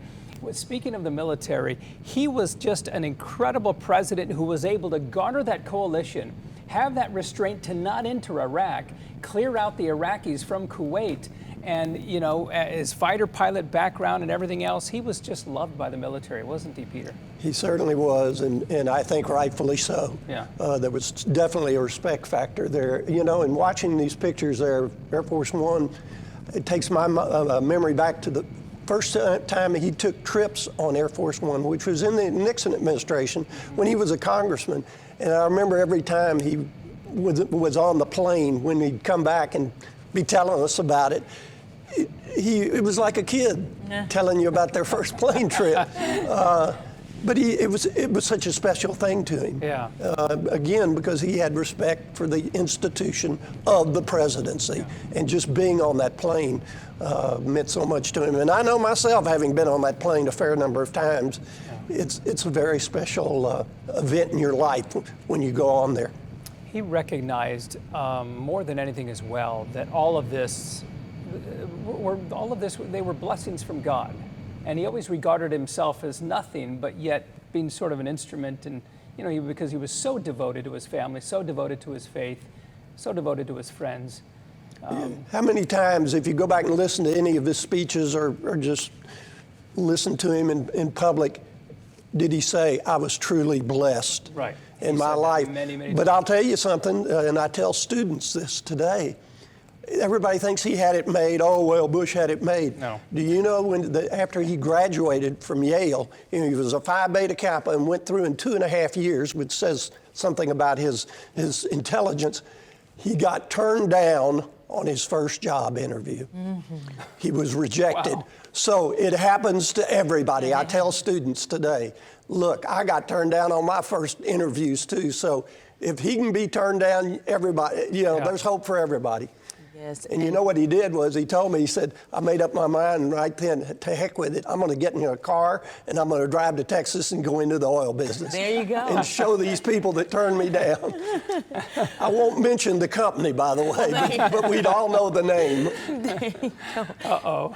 Speaking of the military, he was just an incredible president who was able to garner that coalition, have that restraint to not enter Iraq, clear out the Iraqis from Kuwait, and his fighter pilot background and everything else, he was just loved by the military, wasn't he, Peter? He certainly was, and I think rightfully so. Yeah. There was definitely a respect factor there. In watching these pictures there, Air Force One, It takes my memory back to the first time he took trips on Air Force One, which was in the Nixon administration when he was a congressman. And I remember every time he was on the plane, when he'd come back and be telling us about it, it was like a kid telling you about their first plane trip. But it was such a special thing to him. Yeah. Again, because he had respect for the institution of the presidency, and just being on that plane meant so much to him. And I know myself, having been on that plane a fair number of times, it's a very special event in your life when you go on there. He recognized more than anything as well that all of this, they were blessings from God. And he always regarded himself as nothing, but yet being sort of an instrument. And, you know, because he was so devoted to his family, so devoted to his faith, so devoted to his friends. How many times, if you go back and listen to any of his speeches or just listen to him in public, did he say, I was truly blessed in my life? Many but I'll tell you something, and I tell students this today. Everybody thinks he had it made. Oh, well, Bush had it made. No. Do you know after he graduated from Yale, he was a Phi Beta Kappa and went through in 2.5 years, which says something about his intelligence, he got turned down on his first job interview. Mm-hmm. He was rejected. Wow. So it happens to everybody. I tell students today, look, I got turned down on my first interviews too. So if he can be turned down, everybody, there's hope for everybody. Yes, and you know what he did was he told me, he said, I made up my mind right then, to heck with it. I'm going to get in a car and I'm going to drive to Texas and go into the oil business. There you go. And show these people that turned me down. I won't mention the company, by the way, but we'd all know the name. There you go. Uh-oh.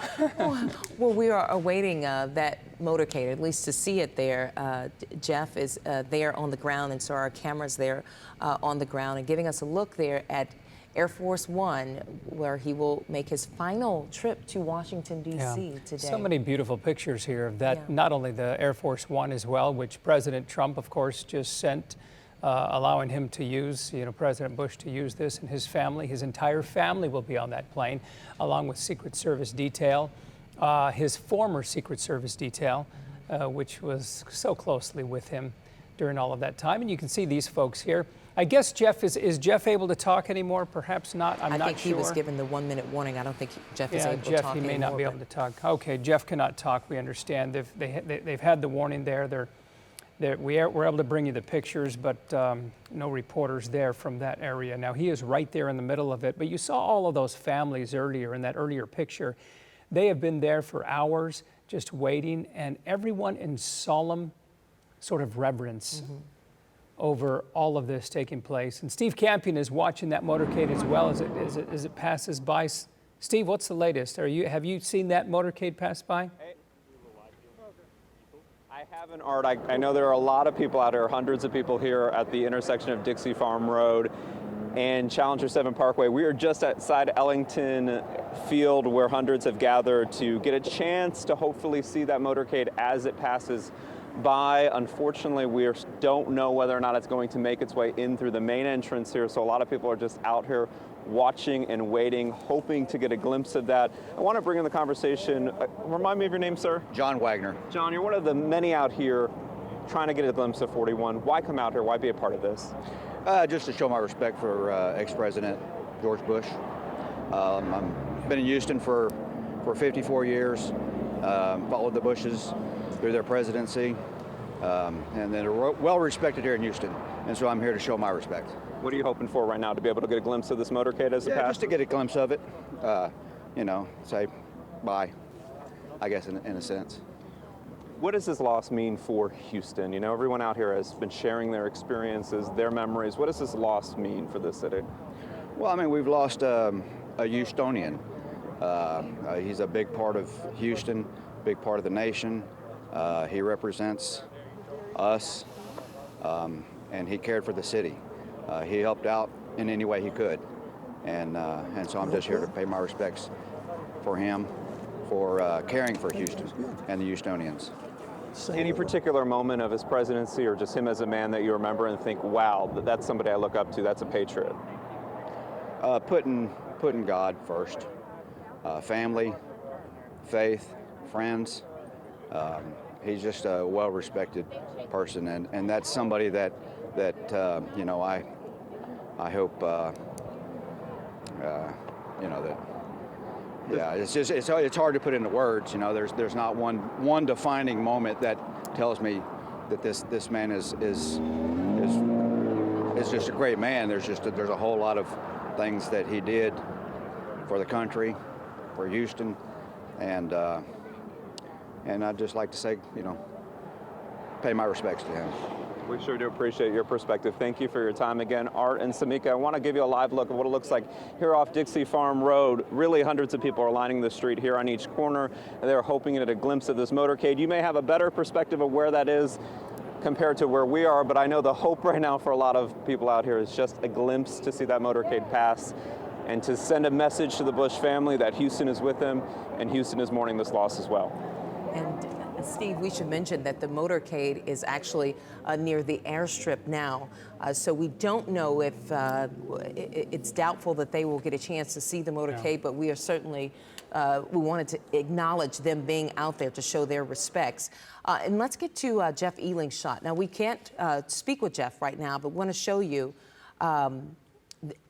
Well, we are awaiting that motorcade, at least to see it there. Jeff is there on the ground, and so our camera's there on the ground and giving us a look there at Air Force One, where he will make his final trip to Washington, D.C. today. So many beautiful pictures here of that, not only the Air Force One as well, which President Trump, of course, just sent, allowing him to use, President Bush to use this, and his family, his entire family will be on that plane, along with Secret Service detail, his former Secret Service detail, which was so closely with him during all of that time. And you can see these folks here. I guess Jeff, is Jeff able to talk anymore? Perhaps not. I'm not sure. I think he was given the 1-minute warning. I don't think Jeff is able to talk Jeff, he may anymore, not be able to talk. Okay, Jeff cannot talk. We understand. They've had the warning there. We're able to bring you the pictures, but no reporters there from that area. Now, he is right there in the middle of it. But you saw all of those families earlier in that earlier picture. They have been there for hours, just waiting, and everyone in solemn sort of reverence over all of this taking place. And Steve Campion is watching that motorcade as well as it passes by. Steve, what's the latest? Have you seen that motorcade pass by? I haven't, Art. I know there are a lot of people out here, hundreds of people here at the intersection of Dixie Farm Road and Challenger 7 Parkway. We are just outside Ellington Field, where hundreds have gathered to get a chance to hopefully see that motorcade as it passes by. Unfortunately, we don't know whether or not it's going to make its way in through the main entrance here, so a lot of people are just out here watching and waiting, hoping to get a glimpse of that. I want to bring in the conversation. Remind me of your name, sir? John Wagner. John, you're one of the many out here trying to get a glimpse of 41. Why come out here? Why be a part of this? Just to show my respect for ex-President George Bush. I've been in Houston for 54 years, followed the Bushes through their presidency, and then are well respected here in Houston. And so I'm here to show my respect. What are you hoping for right now, to be able to get a glimpse of this motorcade as it passes? Just to get a glimpse of it, say bye, I guess, in a sense. What does this loss mean for Houston? Everyone out here has been sharing their experiences, their memories. What does this loss mean for the city? Well, we've lost a Houstonian. He's a big part of Houston, big part of the nation. He represents us, and he cared for the city. He helped out in any way he could, and so I'm just here to pay my respects for him, for caring for Houston and the Houstonians. Any particular moment of his presidency, or just him as a man, that you remember and think, wow, that's somebody I look up to, that's a patriot? Putting God first. family, faith, friends. He's just a well-respected person, and that's somebody that you know, I hope you know, that. Yeah, it's hard to put into words. You know, there's not one defining moment that tells me that this man is just a great man. There's a whole lot of things that he did for the country, for Houston, and I'd just like to say, you know, pay my respects to him. We sure do appreciate your perspective. Thank you for your time again, Art and Samika. I want to give you a live look at what it looks like here off Dixie Farm Road. Really, hundreds of people are lining the street here on each corner, and they're hoping to get a glimpse of this motorcade. You may have a better perspective of where that is compared to where we are, but I know the hope right now for a lot of people out here is just a glimpse to see that motorcade pass and to send a message to the Bush family that Houston is with them and Houston is mourning this loss as well. And Steve, we should mention that the motorcade is actually near the airstrip now. So we don't know if it's doubtful that they will get a chance to see the motorcade, but we are certainly, we wanted to acknowledge them being out there to show their respects. And let's get to Jeff Eling's shot. Now, we can't speak with Jeff right now, but want to show you, I'm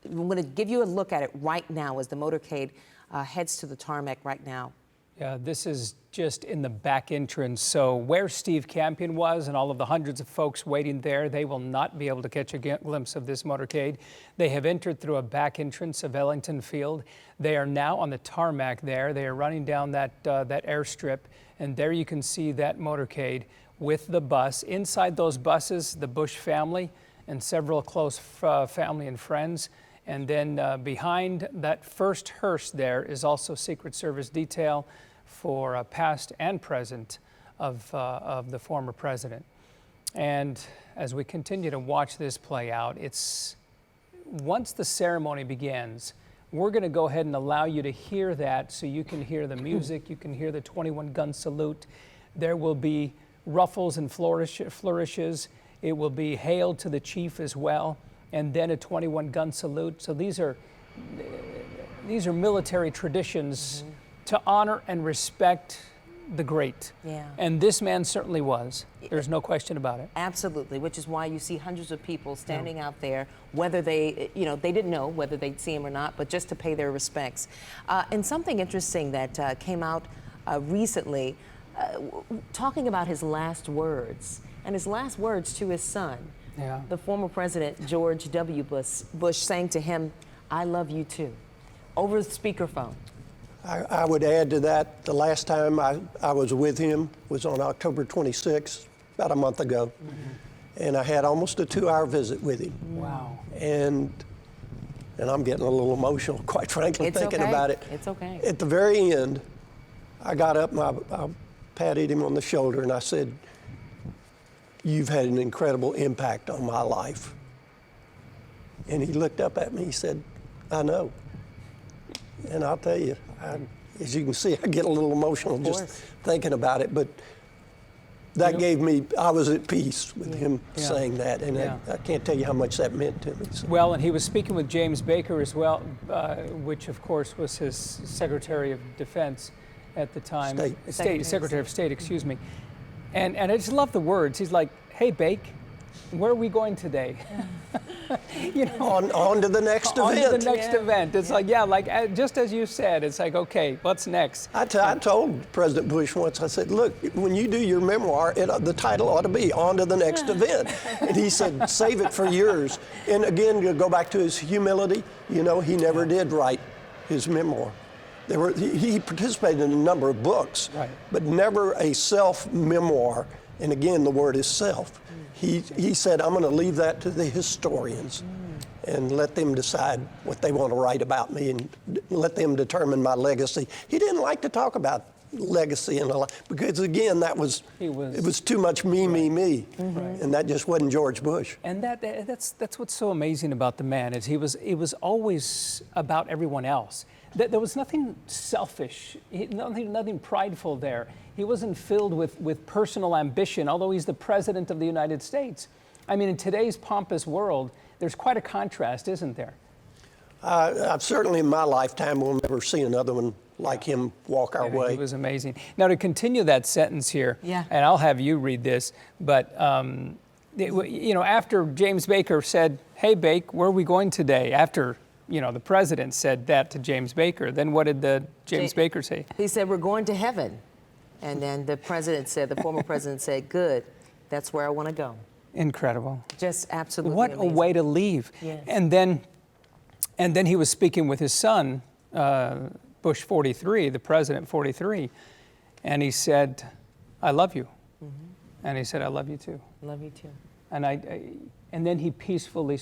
going to give you a look at it right now as the motorcade heads to the tarmac right now. Yeah, this is just in the back entrance. So where Steve Campion was and all of the hundreds of folks waiting there, they will not be able to catch a glimpse of this motorcade. They have entered through a back entrance of Ellington Field. They are now on the tarmac there. They are running down that airstrip, and there you can see that motorcade with the bus. Inside those buses, the Bush family and several close family and friends. And then behind that first hearse there is also Secret Service detail for past and present of the former president. And as we continue to watch this play out, once the ceremony begins, we're going to go ahead and allow you to hear that so you can hear the music, you can hear the 21-gun salute. There will be ruffles and flourishes. It will be hail to the chief as well, and then a 21-gun salute. So these are military traditions to honor and respect the great. Yeah. And this man certainly was. There's no question about it. Absolutely, which is why you see hundreds of people standing out there, whether they, you know, they didn't know whether they'd see him or not, but just to pay their respects. And something interesting that came out recently, talking about his last words, and his last words to his son. Yeah. The former president, George W. Bush, saying to him, "I love you too," over the speakerphone. I would add to that, the last time I was with him was on October 26th, about a month ago. And I had almost a 2-hour visit with him. Wow. And I'm getting a little emotional, quite frankly, thinking about it. It's okay. At the very end, I got up and I patted him on the shoulder and I said, "You've had an incredible impact on my life." And he looked up at me, he said, "I know." And I'll tell you, as you can see, I get a little emotional just thinking about it, but that gave me, I was at peace with him saying that, and I can't tell you how much that meant to me. So. Well, and he was speaking with James Baker as well, which of course was his Secretary of Defense at the time. Secretary of State, excuse me. And I just love the words. He's like, "Hey, Bake, where are we going today?" You know, on to the next event. On to the next event. It's like, just as you said, it's like, okay, what's next? I told President Bush once, I said, "Look, when you do your memoir, the title ought to be On to the Next Event." And he said, "Save it for yours." And again, to go back to his humility, you know, he never did write his memoir. He participated in a number of books, but never a self-memoir. And again, the word is self. He said, "I'm going to leave that to the historians and let them decide what they want to write about me and let them determine my legacy." He didn't like to talk about legacy and a lot, because again, it was too much me, and that just wasn't George Bush. And that's what's so amazing about the man is it was always about everyone else. There was nothing selfish, nothing prideful there. He wasn't filled with personal ambition, although he's the president of the United States. I mean, in today's pompous world, there's quite a contrast, isn't there? I've certainly in my lifetime will never see another one like him walk our way. It was amazing. Now, to continue that sentence here, Yeah. and I'll have you read this, but after James Baker said, "Hey, Bake, where are we going today?" After the president said that to James Baker, then what did James Baker say? He said, "We're going to heaven," and then the former president said, "Good, that's where I want to go." Incredible. Just absolutely What amazing. a way to leave. Yes. And then he was speaking with his son, Bush 43, the president 43, and he said, "I love you," and he said, "I love you too." Love you too. And then he peacefully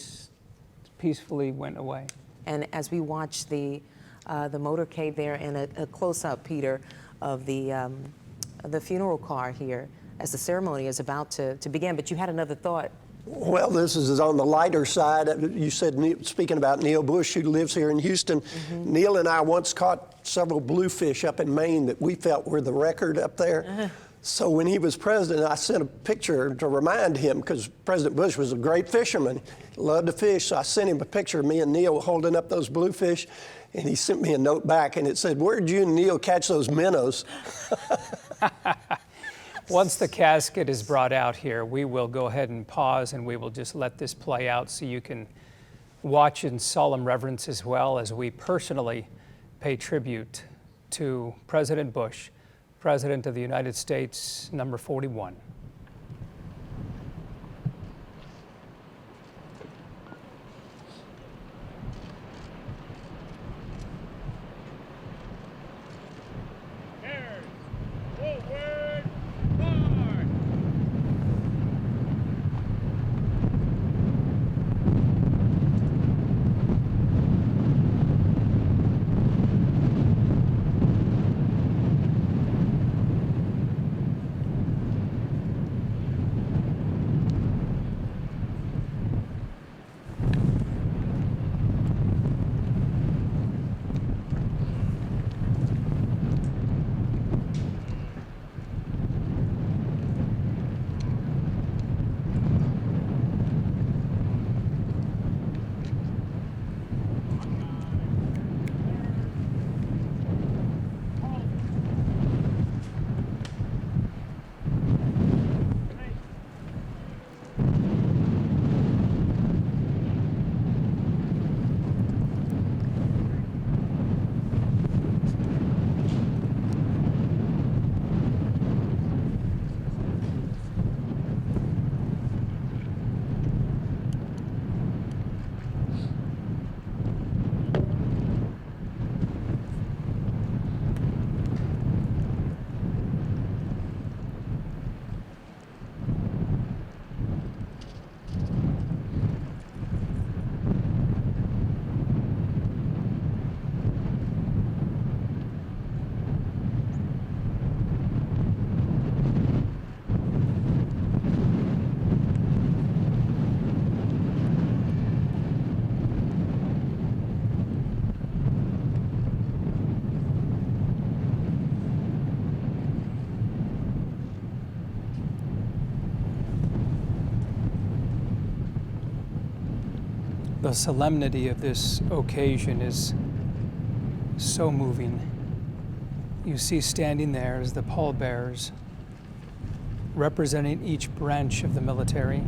went away. And as we watch the motorcade there, and a close-up, Peter, of the funeral car here, as the ceremony is about to begin. But you had another thought. Well, this is on the lighter side. You said, speaking about Neil Bush, who lives here in Houston, Neil and I once caught several bluefish up in Maine that we felt were the record up there. So when he was president, I sent a picture to remind him, because President Bush was a great fisherman, loved to fish. So I sent him a picture of me and Neil holding up those bluefish, and he sent me a note back, and it said, "Where'd you and Neil catch those minnows?" Once the casket is brought out here, we will go ahead and pause, and we will just let this play out so you can watch in solemn reverence, as well as we personally pay tribute to President Bush, President of the United States, number 41. The solemnity of this occasion is so moving. You see standing there as the pallbearers, representing each branch of the military,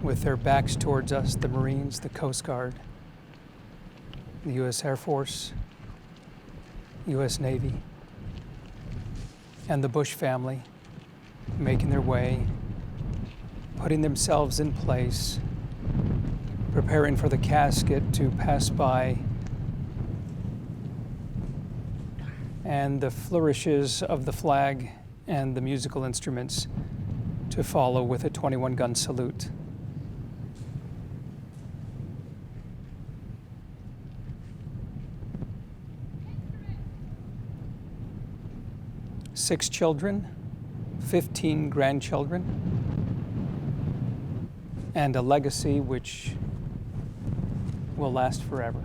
with their backs towards us, the Marines, the Coast Guard, the U.S. Air Force, U.S. Navy, and the Bush family making their way, putting themselves in place, preparing for the casket to pass by, and the flourishes of the flag and the musical instruments to follow with a 21-gun salute. Six children, 15 grandchildren, and a legacy which will last forever.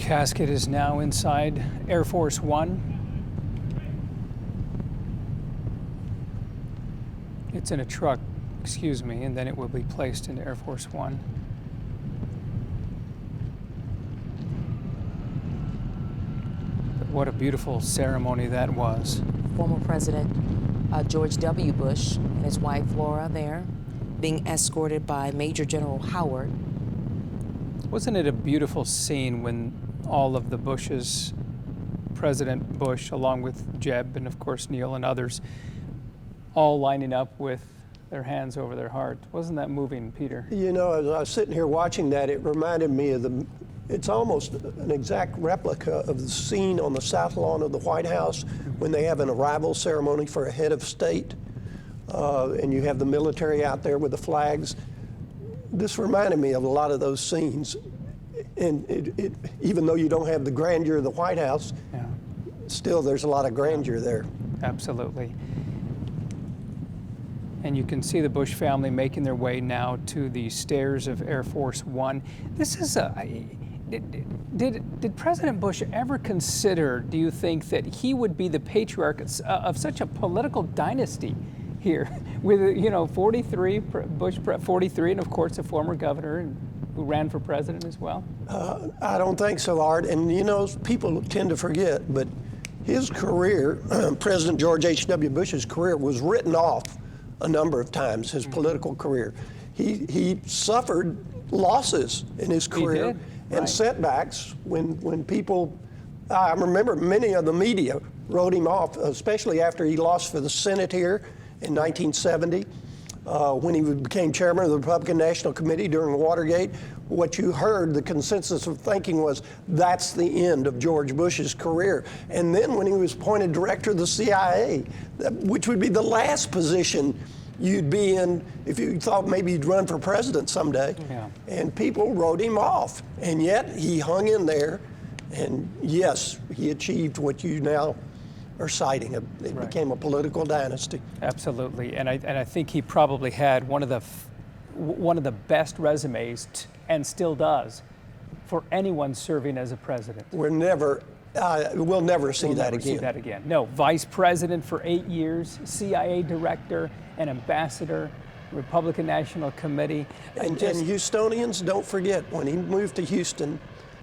casket is now inside Air Force One. It's in a truck, excuse me, and then it will be placed into Air Force One. But what a beautiful ceremony that was. Former President George W. Bush and his wife Laura there, being escorted by Major General Howard. Wasn't it a beautiful scene when all of the Bushes, President Bush, along with Jeb and of course Neil and others, all lining up with their hands over their heart? Wasn't that moving, Peter? You know, as I was sitting here watching that, it reminded me of it's almost an exact replica of the scene on the south lawn of the White House when they have an arrival ceremony for a head of state, and you have the military out there with the flags. This reminded me of a lot of those scenes, and even though you don't have the grandeur of the White House, still there's a lot of grandeur there. Absolutely. And you can see the Bush family making their way now to the stairs of Air Force One. This is did President Bush ever consider, do you think, that he would be the patriarch of such a political dynasty here with, 43, Bush 43, and of course a former governor who ran for president as well? I don't think so, Art. And people tend to forget, but his career, President George H.W. Bush's career, was written off a number of times, his political career. He suffered losses in his career and setbacks when people, I remember many of the media wrote him off, especially after he lost for the Senate here in 1970, when he became chairman of the Republican National Committee during Watergate. What you heard, the consensus of thinking was, that's the end of George Bush's career. And then when he was appointed director of the CIA, which would be the last position you'd be in if you thought maybe you'd run for president someday. Yeah. And people wrote him off. And yet he hung in there. And yes, he achieved what you now are citing. It became a political dynasty. Absolutely. And I think he probably had one of the best resumes, and still does, for anyone serving as a president. We'll never see that again. No, vice president for 8 years, CIA director, an ambassador, Republican National Committee. And Houstonians, don't forget, when he moved to Houston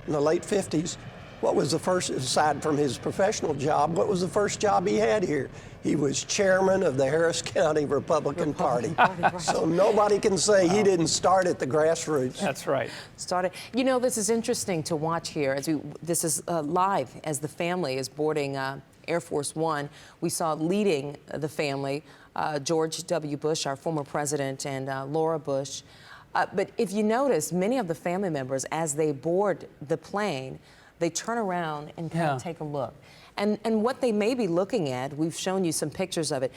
in the late 50s, what was the first, aside from his professional job, what was the first job he had here? He was chairman of the Harris County Republican Party. So nobody can say he didn't start at the grassroots. That's right. This is interesting to watch here. This is live as the family is boarding Air Force One. We saw leading the family George W. Bush, our former president, and Laura Bush. But if you notice, many of the family members, as they board the plane, they turn around and kind of take a look. And what they may be looking at, we've shown you some pictures of it,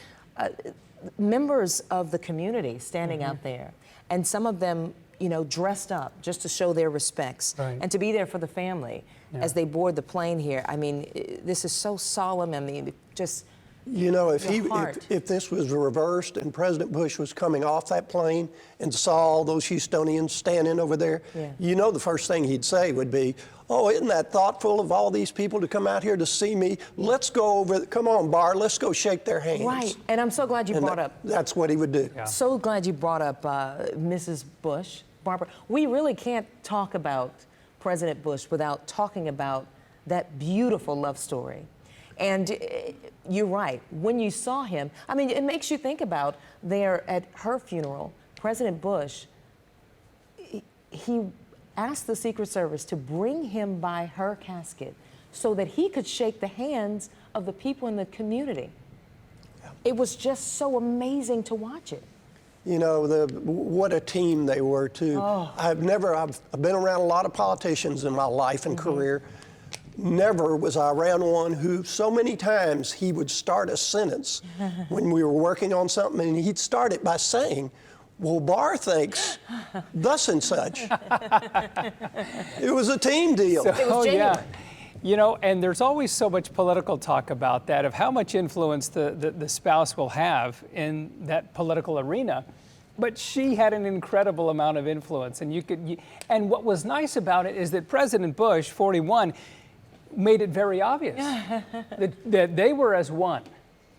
members of the community standing out there, and some of them, dressed up just to show their respects and to be there for the family as they board the plane here. I mean, this is so solemn. I mean, just if this was reversed and President Bush was coming off that plane and saw all those Houstonians standing over there, the first thing he'd say would be, "Oh, isn't that thoughtful of all these people to come out here to see me? Let's go over, come on, Bar, let's go shake their hands." Right, and I'm so glad you brought up. That's what he would do. Yeah. So glad you brought up Mrs. Bush, Barbara. We really can't talk about President Bush without talking about that beautiful love story. And you're right, when you saw him, I mean, it makes you think about there at her funeral, President Bush, he asked the Secret Service to bring him by her casket so that he could shake the hands of the people in the community. It was just so amazing to watch it. What a team they were, too. Oh. I've been around a lot of politicians in my life and career. Never was I around one who so many times he would start a sentence when we were working on something, and he'd start it by saying, "Well, Barr thinks thus and such." It was a team deal. It was genuine. And there's always so much political talk about that, of how much influence the spouse will have in that political arena. but she had an incredible amount of influence. And and what was nice about it is that President Bush, 41, made it very obvious that they were as one.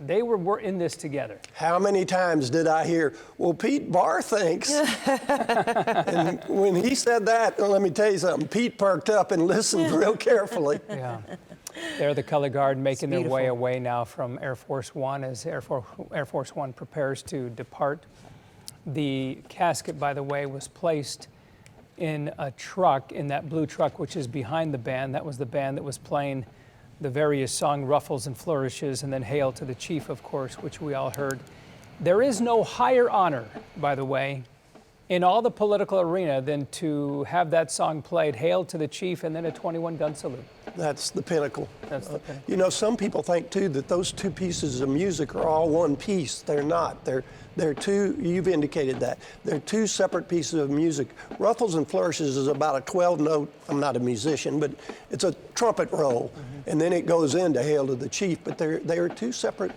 They were in this together. How many times did I hear, well, Pete Barr thinks. And when he said that, let me tell you something, Pete perked up and listened real carefully. Yeah. They're the color guard making their way beautiful. away now from Air Force One as Air Force One prepares to depart. The casket, by the way, was placed in a truck, in that blue truck, which is behind the band. That was the band that was playing the various song Ruffles and Flourishes, and then Hail to the Chief, of course, which we all heard. There is no higher honor, by the way, in all the political arena than to have that song played, Hail to the Chief, and then a 21-gun salute. That's the pinnacle. That's the pinnacle. You know, some people think, too, that those two pieces of music are all one piece. They're not. They're two, you've indicated that. They're two separate pieces of music. Ruffles and Flourishes is about a 12-note, I'm not a musician, but it's a trumpet roll. And then it goes into Hail to the Chief, but they're two separate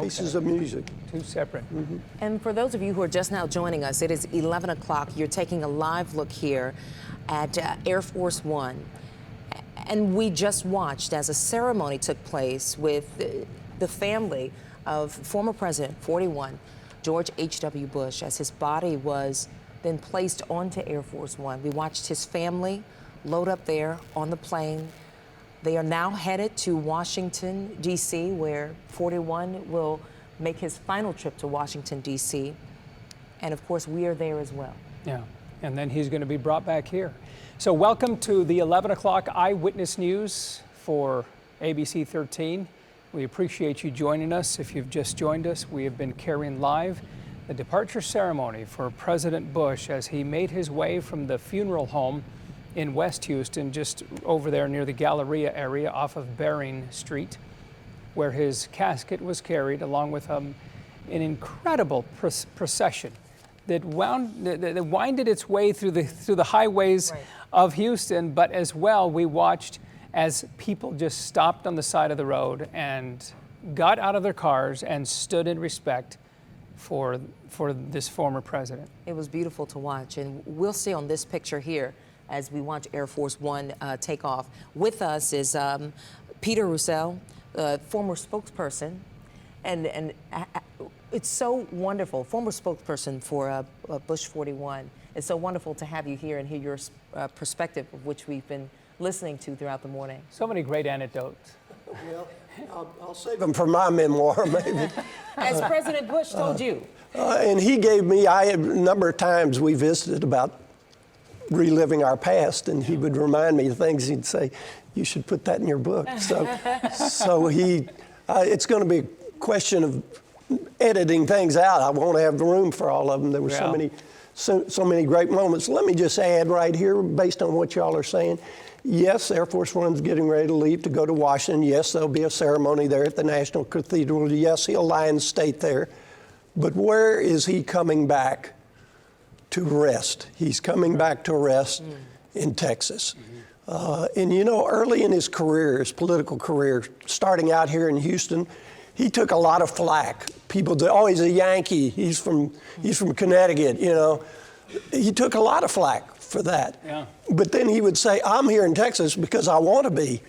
pieces of music. Two separate. And for those of you who are just now joining us, it is 11 o'clock. You're taking a live look here at Air Force One. And we just watched as a ceremony took place with the family of former President, 41, George H.W. Bush, as his body was then placed onto Air Force One. We watched his family load up there on the plane. They are now headed to Washington, D.C., where 41 will make his final trip to Washington, D.C. And of course, we are there as well. Yeah, and then he's going to be brought back here. So welcome to the 11 o'clock Eyewitness News for ABC 13. We appreciate you joining us. If you've just joined us, we have been carrying live the departure ceremony for President Bush as he made his way from the funeral home in West Houston, just over there near the Galleria area off of Bering Street, where his casket was carried along with an incredible procession that winded its way through the highways of Houston, but as well we watched as people just stopped on the side of the road and got out of their cars and stood in respect for this former president. It was beautiful to watch, and we'll see on this picture here as we watch Air Force One take off. With us is Peter Roussel, former spokesperson, and it's so wonderful, former spokesperson for Bush 41. It's so wonderful to have you here and hear your perspective, of which we've been listening to throughout the morning. So many great anecdotes. Well, I'll save them for my memoir, maybe. As President Bush told you. And he gave me, a number of times we visited about reliving our past, and he would remind me of things. He'd say, you should put that in your book. So it's going to be a question of editing things out. I won't have room for all of them. There were so many great moments. Let me just add right here, based on what y'all are saying, yes, Air Force One's getting ready to leave to go to Washington. Yes, there'll be a ceremony there at the National Cathedral. Yes, he'll lie in state there. But where is he coming back to rest? He's coming back to rest in Texas. And you know, early in his career, his political career, starting out here in Houston, he took a lot of flack. People said, oh, he's a Yankee. He's from Connecticut, you know. He took a lot of flack for that. Yeah. But then he would say, I'm here in Texas because I want to be.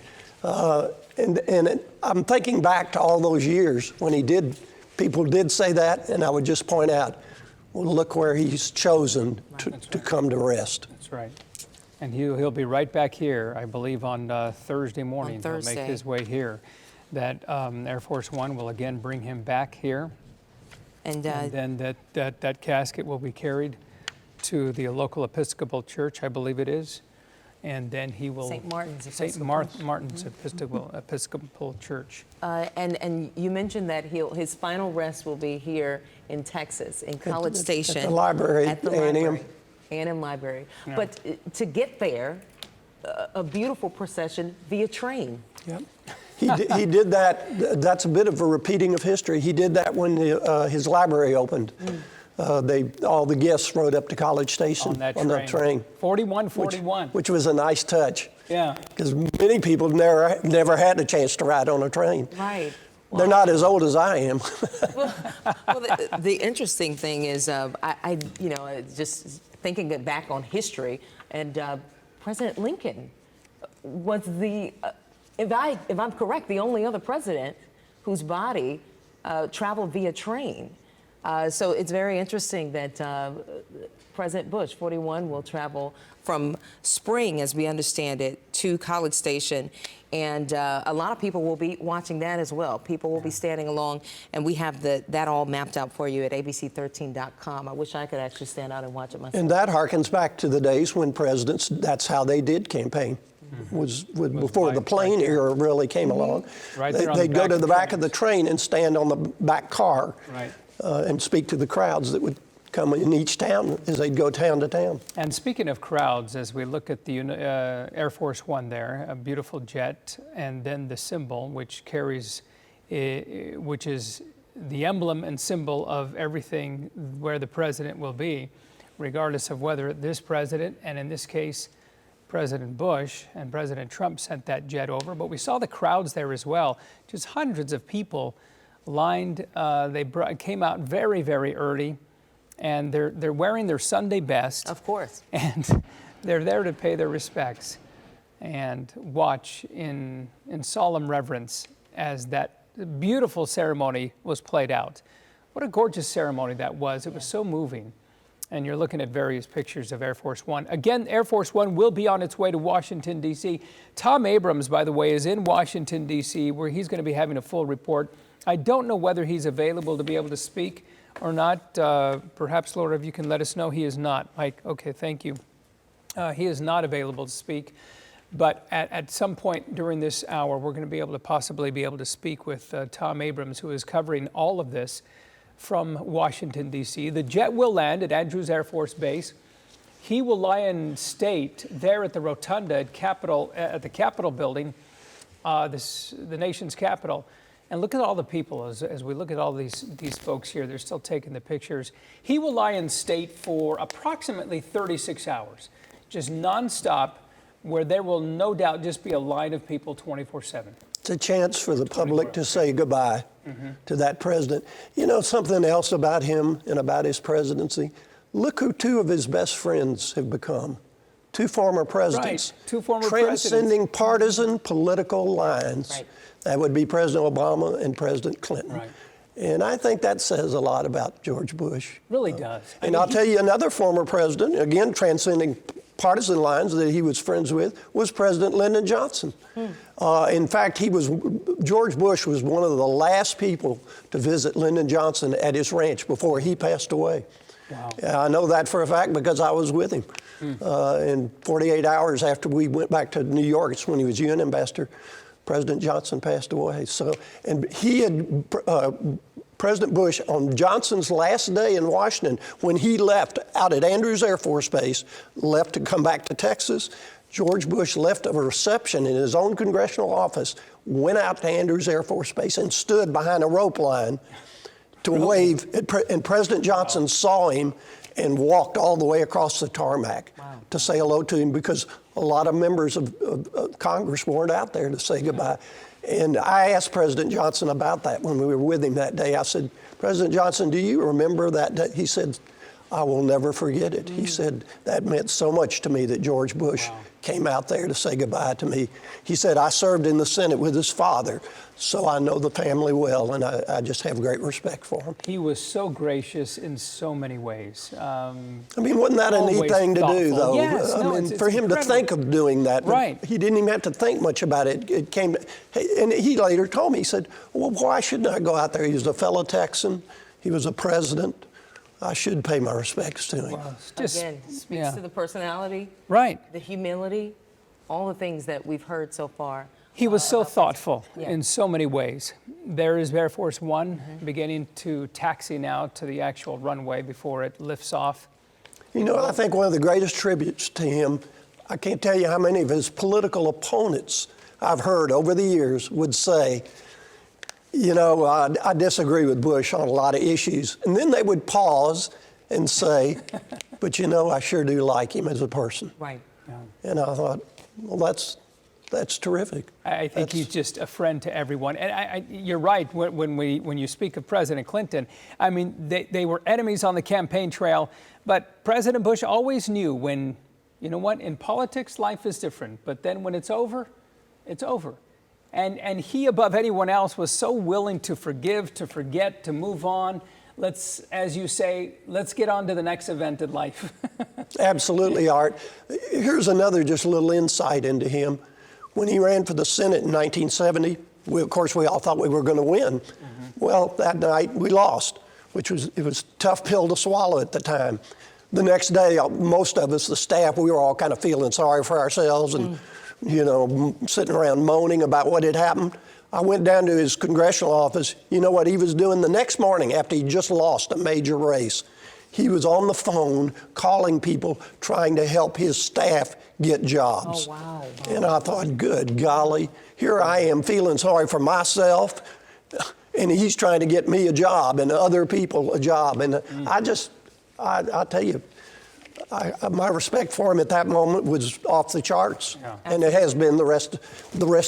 And I'm thinking back to all those years when people did say that, and I would just point out, well, look where he's chosen to come to rest. That's right. And he'll be right back here, I believe, on Thursday morning. On Thursday. He'll make his way here. That Air Force One will again bring him back here. And then that casket will be carried to the local Episcopal Church, I believe it is. And then he will... St. Martin's Episcopal Church. And you mentioned that his final rest will be here in Texas, in College Station. At the library, at the A&M. A&M Library. Yeah. But to get there, a beautiful procession via train. Yep. He did that. That's a bit of a repeating of history. He did that when his library opened. All the guests rode up to College Station on that train. 4141. Which was a nice touch. Yeah. Because many people never had a chance to ride on a train. Right. They're not as old as I am. Well, the interesting thing is, just thinking back on history, and President Lincoln was if I'm correct, the only other president whose body traveled via train. So it's very interesting that President Bush, 41, will travel from Spring, as we understand it, to College Station. And a lot of people will be watching that as well. People will be standing along, and we have that all mapped out for you at abc13.com. I wish I could actually stand out and watch it myself. And that harkens back to the days when presidents, that's how they did campaign. Was before the plane era really came along. Right, they'd go to the back of the train and stand on the back car and speak to the crowds that would come in each town as they'd go town to town. And speaking of crowds, as we look at the Air Force One there, a beautiful jet, and then the symbol, which carries, which is the emblem and symbol of everything where the president will be, regardless of whether this president, and in this case, President Bush and President Trump sent that jet over. But we saw the crowds there as well, just hundreds of people lined. They came out very, very early. And they're wearing their Sunday best. Of course. And they're there to pay their respects and watch in solemn reverence as that beautiful ceremony was played out. What a gorgeous ceremony that was. It was so moving. And you're looking at various pictures of Air Force One. Again, Air Force One will be on its way to Washington, D.C. Tom Abrams, by the way, is in Washington, D.C., where he's going to be having a full report. I don't know whether he's available to be able to speak or not. Perhaps, Laura, if you can let us know. He is not. Mike, okay, thank you. He is not available to speak. But at some point during this hour, we're going to be able to possibly be able to speak with Tom Abrams, who is covering all of this from Washington, D.C. The jet will land at Andrews Air Force Base. He will lie in state there at the rotunda at the Capitol building, the nation's capital. And look at all the people as we look at all these folks here. They're still taking the pictures. He will lie in state for approximately 36 hours, just nonstop, where there will no doubt just be a line of people 24/7. It's a chance for the public to say goodbye to that president. You know something else about him and about his presidency? Look who two of his best friends have become. Two former presidents. Right, two former transcending presidents. partisan political lines. Right. That would be President Obama and President Clinton. Right. And I think that says a lot about George Bush. Really does. And I'll tell you another former president, again, transcending partisan lines that he was friends with, was President Lyndon Johnson. In fact, George Bush was one of the last people to visit Lyndon Johnson at his ranch before he passed away. Wow. I know that for a fact because I was with him. And 48 hours after we went back to New York, it's when he was UN ambassador, President Johnson passed away. So, and he had, President Bush, on Johnson's last day in Washington, when he left out at Andrews Air Force Base, left to come back to Texas, George Bush left a reception in his own congressional office, went out to Andrews Air Force Base and stood behind a rope line to wave, and President Johnson saw him and walked all the way across the tarmac to say hello to him, because a lot of members of Congress weren't out there to say goodbye. And I asked President Johnson about that when we were with him that day. I said, President Johnson, do you remember that day? He said, I will never forget it. He said, that meant so much to me that George Bush came out there to say goodbye to me. He said, I served in the Senate with his father, so I know the family well, and I just have great respect for him. He was so gracious in so many ways. I mean, wasn't that a neat thing to do, though? Yes, I mean, for him to think of doing that, he didn't even have to think much about it. It came, and he later told me, he said, well, why shouldn't I go out there? He was a fellow Texan. He was a president. I should pay my respects to him. Well, again, speaks to the personality, the humility, all the things that we've heard so far. He was so thoughtful in so many ways. There is Air Force One beginning to taxi now to the actual runway before it lifts off. You know, I think one of the greatest tributes to him, I can't tell you how many of his political opponents I've heard over the years would say, you know, I disagree with Bush on a lot of issues. And then they would pause and say, but you know, I sure do like him as a person. Right. And I thought, well, That's terrific. I think he's just a friend to everyone. And you're right, when you speak of President Clinton, I mean, they were enemies on the campaign trail, but President Bush always knew when, you know what, in politics, life is different, but then when it's over, it's over. And he, above anyone else, was so willing to forgive, to forget, to move on. Let's, as you say, let's get on to the next event in life. Absolutely, Art. Here's another just little insight into him. When he ran for the Senate in 1970, of course, we all thought we were going to win. Well, that night we lost, it was a tough pill to swallow at the time. The next day, most of us, the staff, we were all kind of feeling sorry for ourselves and, you know, sitting around moaning about what had happened. I went down to his congressional office. You know what he was doing the next morning after he just lost a major race? He was on the phone calling people, trying to help his staff get jobs. Oh, wow. And I thought, good golly, here I am feeling sorry for myself, and he's trying to get me a job and other people a job. And I tell you, my respect for him at that moment was off the charts, and it has been the rest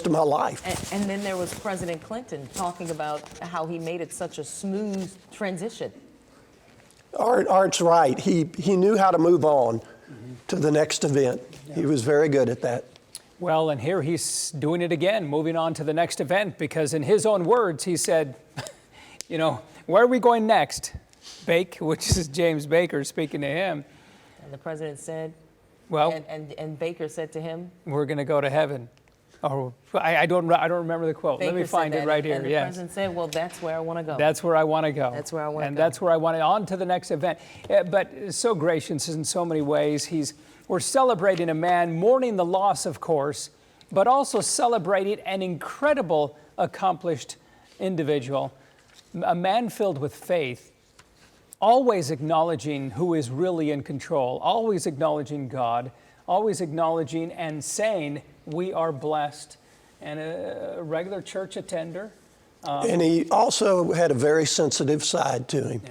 of my life. And then there was President Clinton talking about how he made it such a smooth transition. Art's right. He knew how to move on to the next event. He was very good at that. Well, and here he's doing it again, moving on to the next event, because in his own words, he said, you know, where are we going next? Bake, which is James Baker speaking to him. And the president said, well, and Baker said to him, we're going to go to heaven. Oh, I don't remember the quote. Baker Let me find it right here. And the president said, well, that's where I want to go. That's where I want to go. That's where I want to go. And that's where I want to, on to the next event. But so gracious in so many ways. We're celebrating a man, mourning the loss, of course, but also celebrating an incredible, accomplished individual, a man filled with faith, always acknowledging who is really in control, always acknowledging God, always acknowledging and saying, we are blessed, and a regular church attender. And he also had a very sensitive side to him,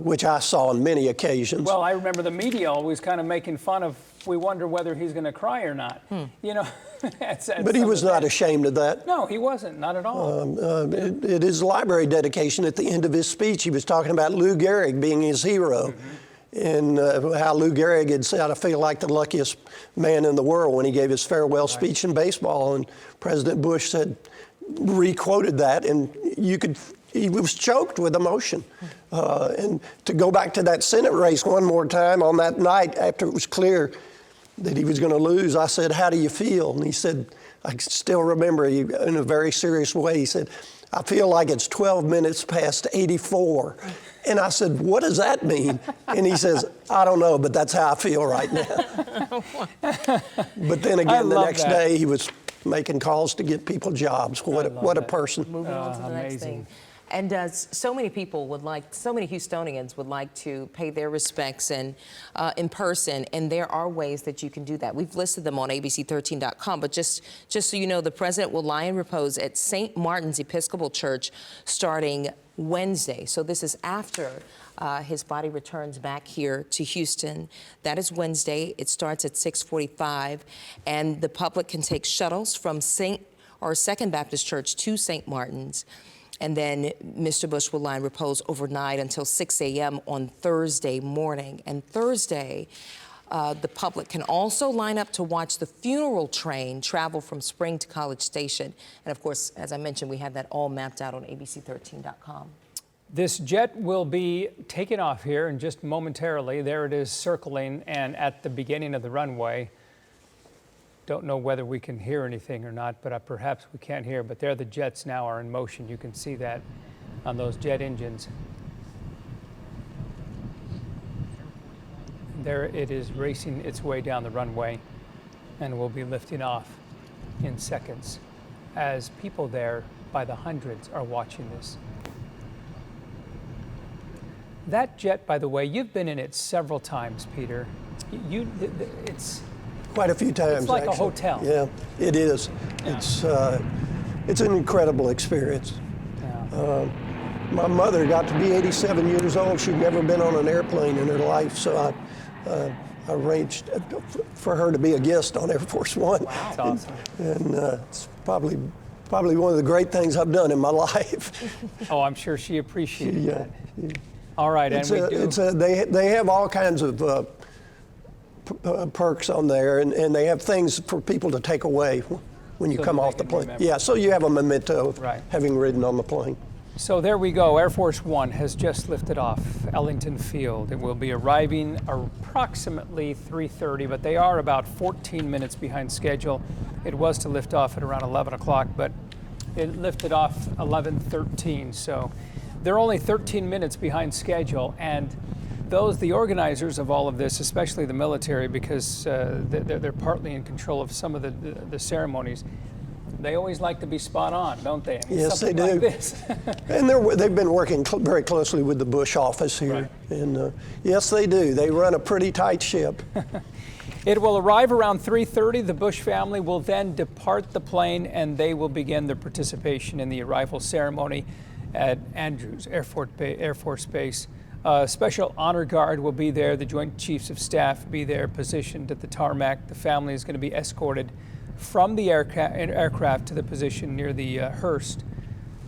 which I saw on many occasions. Well, I remember the media always kind of making fun of, we wonder whether he's going to cry or not. You know, but he was not ashamed of that. No, he wasn't, not at all. At his library dedication, at the end of his speech, he was talking about Lou Gehrig being his hero. And how Lou Gehrig had said, I feel like the luckiest man in the world when he gave his farewell speech in baseball. And President Bush said, re-quoted that, and he was choked with emotion. And to go back to that Senate race one more time, on that night after it was clear that he was going to lose, I said, how do you feel? And he said, I still remember, in a very serious way, he said, I feel like it's 12 minutes past 84. And I said, what does that mean? And he says, I don't know, but that's how I feel right now. But then again, the next day, he was making calls to get people jobs. What a person. Moving on to the next thing. And so many people so many Houstonians would like to pay their respects in person, and there are ways that you can do that. We've listed them on abc13.com, but just so you know, the president will lie in repose at St. Martin's Episcopal Church starting Wednesday. So this is after his body returns back here to Houston. That is Wednesday. It starts at 6:45, and the public can take shuttles from Second Baptist Church to St. Martin's. And then Mr. Bush will lie in repose overnight until 6 a.m. on Thursday morning. And Thursday, the public can also line up to watch the funeral train travel from Spring to College Station. And of course, as I mentioned, we have that all mapped out on abc13.com. This jet will be taking off here in just momentarily. There it is circling, and at the beginning of the runway. Don't know whether we can hear anything or not, but perhaps we can't hear. But there the jets now are in motion. You can see that on those jet engines. There it is racing its way down the runway, and will be lifting off in seconds as people there by the hundreds are watching this. That jet, by the way, you've been in it several times, Peter. It's quite a few times. It's like actually. a hotel. Yeah, it is. Yeah. It's an incredible experience. Yeah. My mother got to be 87 years old. She'd never been on an airplane in her life, so arranged for her to be a guest on Air Force One. Wow. That's awesome. And it's probably one of the great things I've done in my life. Oh, I'm sure she appreciated that. All right, and they have all kinds of perks on there, and they have things for people to take away when you come off the plane. Remember. Yeah, so you have a memento of Right. having ridden on the plane. So there we go. Air Force One has just lifted off Ellington Field. It will be arriving approximately 3:30, but they are about 14 minutes behind schedule. It was to lift off at around 11 o'clock, but it lifted off 11:13. So they're only 13 minutes behind schedule. And the organizers of all of this, especially the military, because they're partly in control of some of the ceremonies, they always like to be spot on, don't they? I mean, Yes, they do. like this. And they've been working very closely with the Bush office here. Right. And yes, they do. They run a pretty tight ship. It will arrive around 3:30. The Bush family will then depart the plane, and they will begin their participation in the arrival ceremony at Andrews Air Force Base. Special honor guard will be there. The Joint Chiefs of Staff be there, positioned at the tarmac. The family is going to be escorted from the aircraft to the position near the Hearst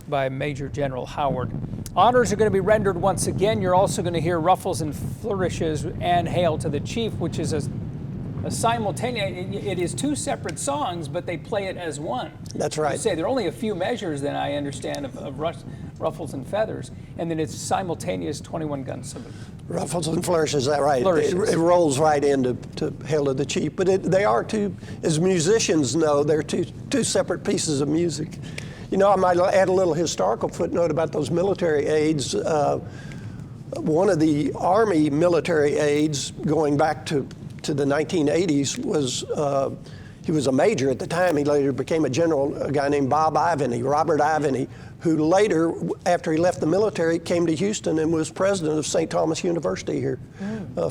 by Major General Howard. Honors are going to be rendered once again. You're also going to hear ruffles and flourishes and Hail to the Chief, which is a simultaneous. It is two separate songs, but they play it as one. That's right. You say there are only a few measures, then I understand, of ruffles and feathers, and then it's simultaneous 21-gun salute. Ruffles and flourishes, is that right? Flourishes. It rolls right into Hail to the Chief. But they are two, as musicians know, they're two separate pieces of music. You know, I might add a little historical footnote about those military aids. One of the Army military aides, going back to the 1980s, was he was a major at the time. He later became a general, a guy named Robert Ivany, who later, after he left the military, came to Houston and was president of St. Thomas University here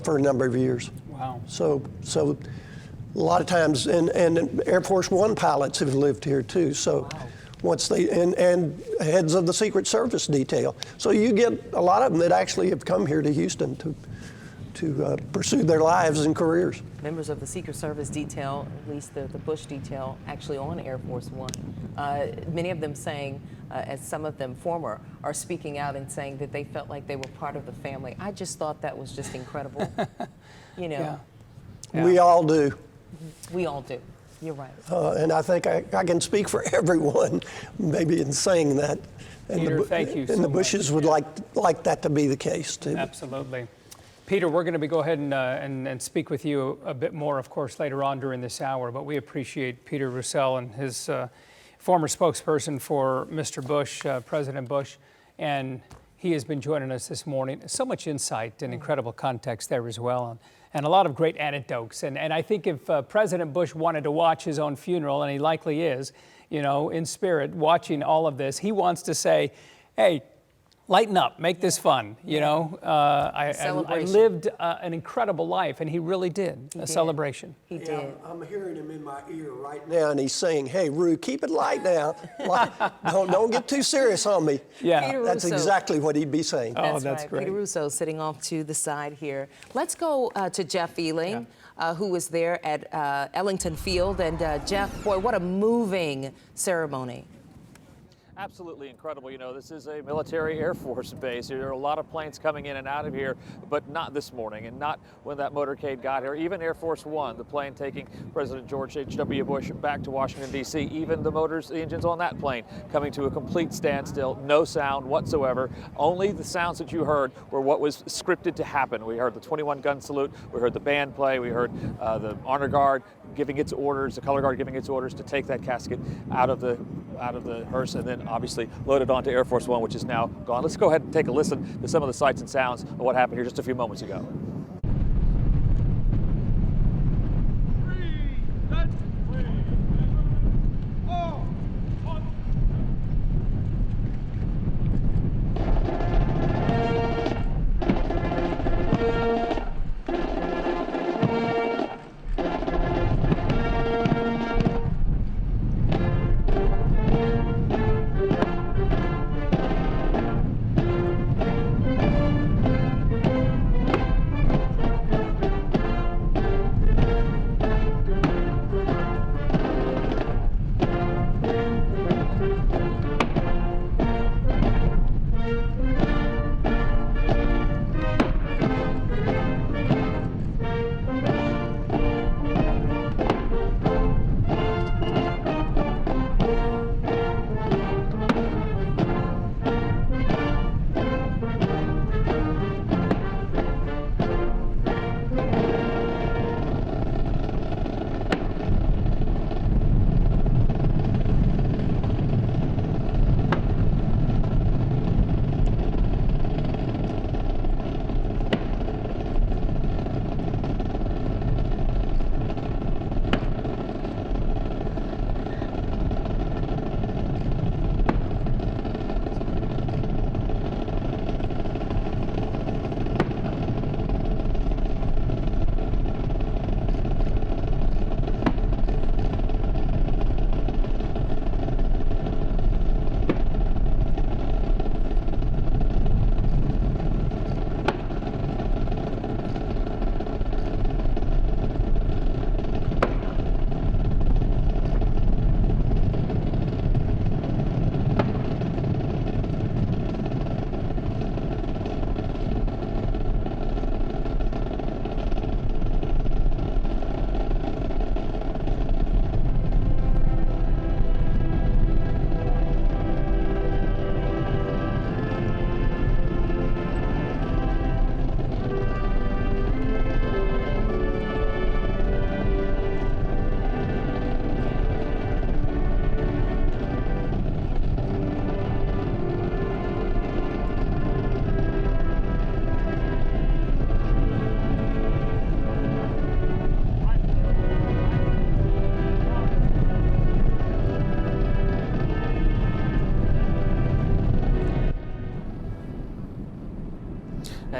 for a number of years. Wow. So a lot of times, and Air Force One pilots have lived here too. So once and heads of the Secret Service detail. So you get a lot of them that actually have come here to Houston to pursue their lives and careers. Members of the Secret Service detail, at least the Bush detail, actually on Air Force One. Many of them saying, as some of them former, are speaking out and saying that they felt like they were part of the family. I just thought that was just incredible. You know. Yeah. We all do. We all do. You're right. And I think I can speak for everyone, maybe in saying that. And Peter, thank you so And the much. Bushes would like that to be the case too. Absolutely. Peter, we're going to go ahead and speak with you a bit more, of course, later on during this hour, but we appreciate Peter Roussel and his former spokesperson for Mr. Bush, President Bush, and he has been joining us this morning. So much insight and incredible context there as well, and a lot of great anecdotes. And I think if President Bush wanted to watch his own funeral, and he likely is, you know, in spirit, watching all of this, he wants to say, hey, lighten up, make this fun, you know. I lived an incredible life, and he really did. A celebration. He did. Yeah, I'm hearing him in my ear right now, and he's saying, hey, Rue, keep it light now. Don't get too serious on me. Yeah. Peter That's Russo. exactly what he'd be saying. That's right. great. Peter Russo sitting off to the side here. Let's go to Jeff Ealing, who was there at Ellington Field. And Jeff, boy, what a moving ceremony. Absolutely incredible. You know, this is a military Air Force base. There are a lot of planes coming in and out of here, but not this morning and not when that motorcade got here. Even Air Force One, the plane taking President George H.W. Bush back to Washington, D.C., even the engines on that plane coming to a complete standstill, no sound whatsoever. Only the sounds that you heard were what was scripted to happen. We heard the 21-gun salute, we heard the band play, we heard the honor guard giving its orders, the color guard giving its orders to take that casket out of the hearse, and then obviously loaded onto Air Force One, which is now gone. Let's go ahead and take a listen to some of the sights and sounds of what happened here just a few moments ago.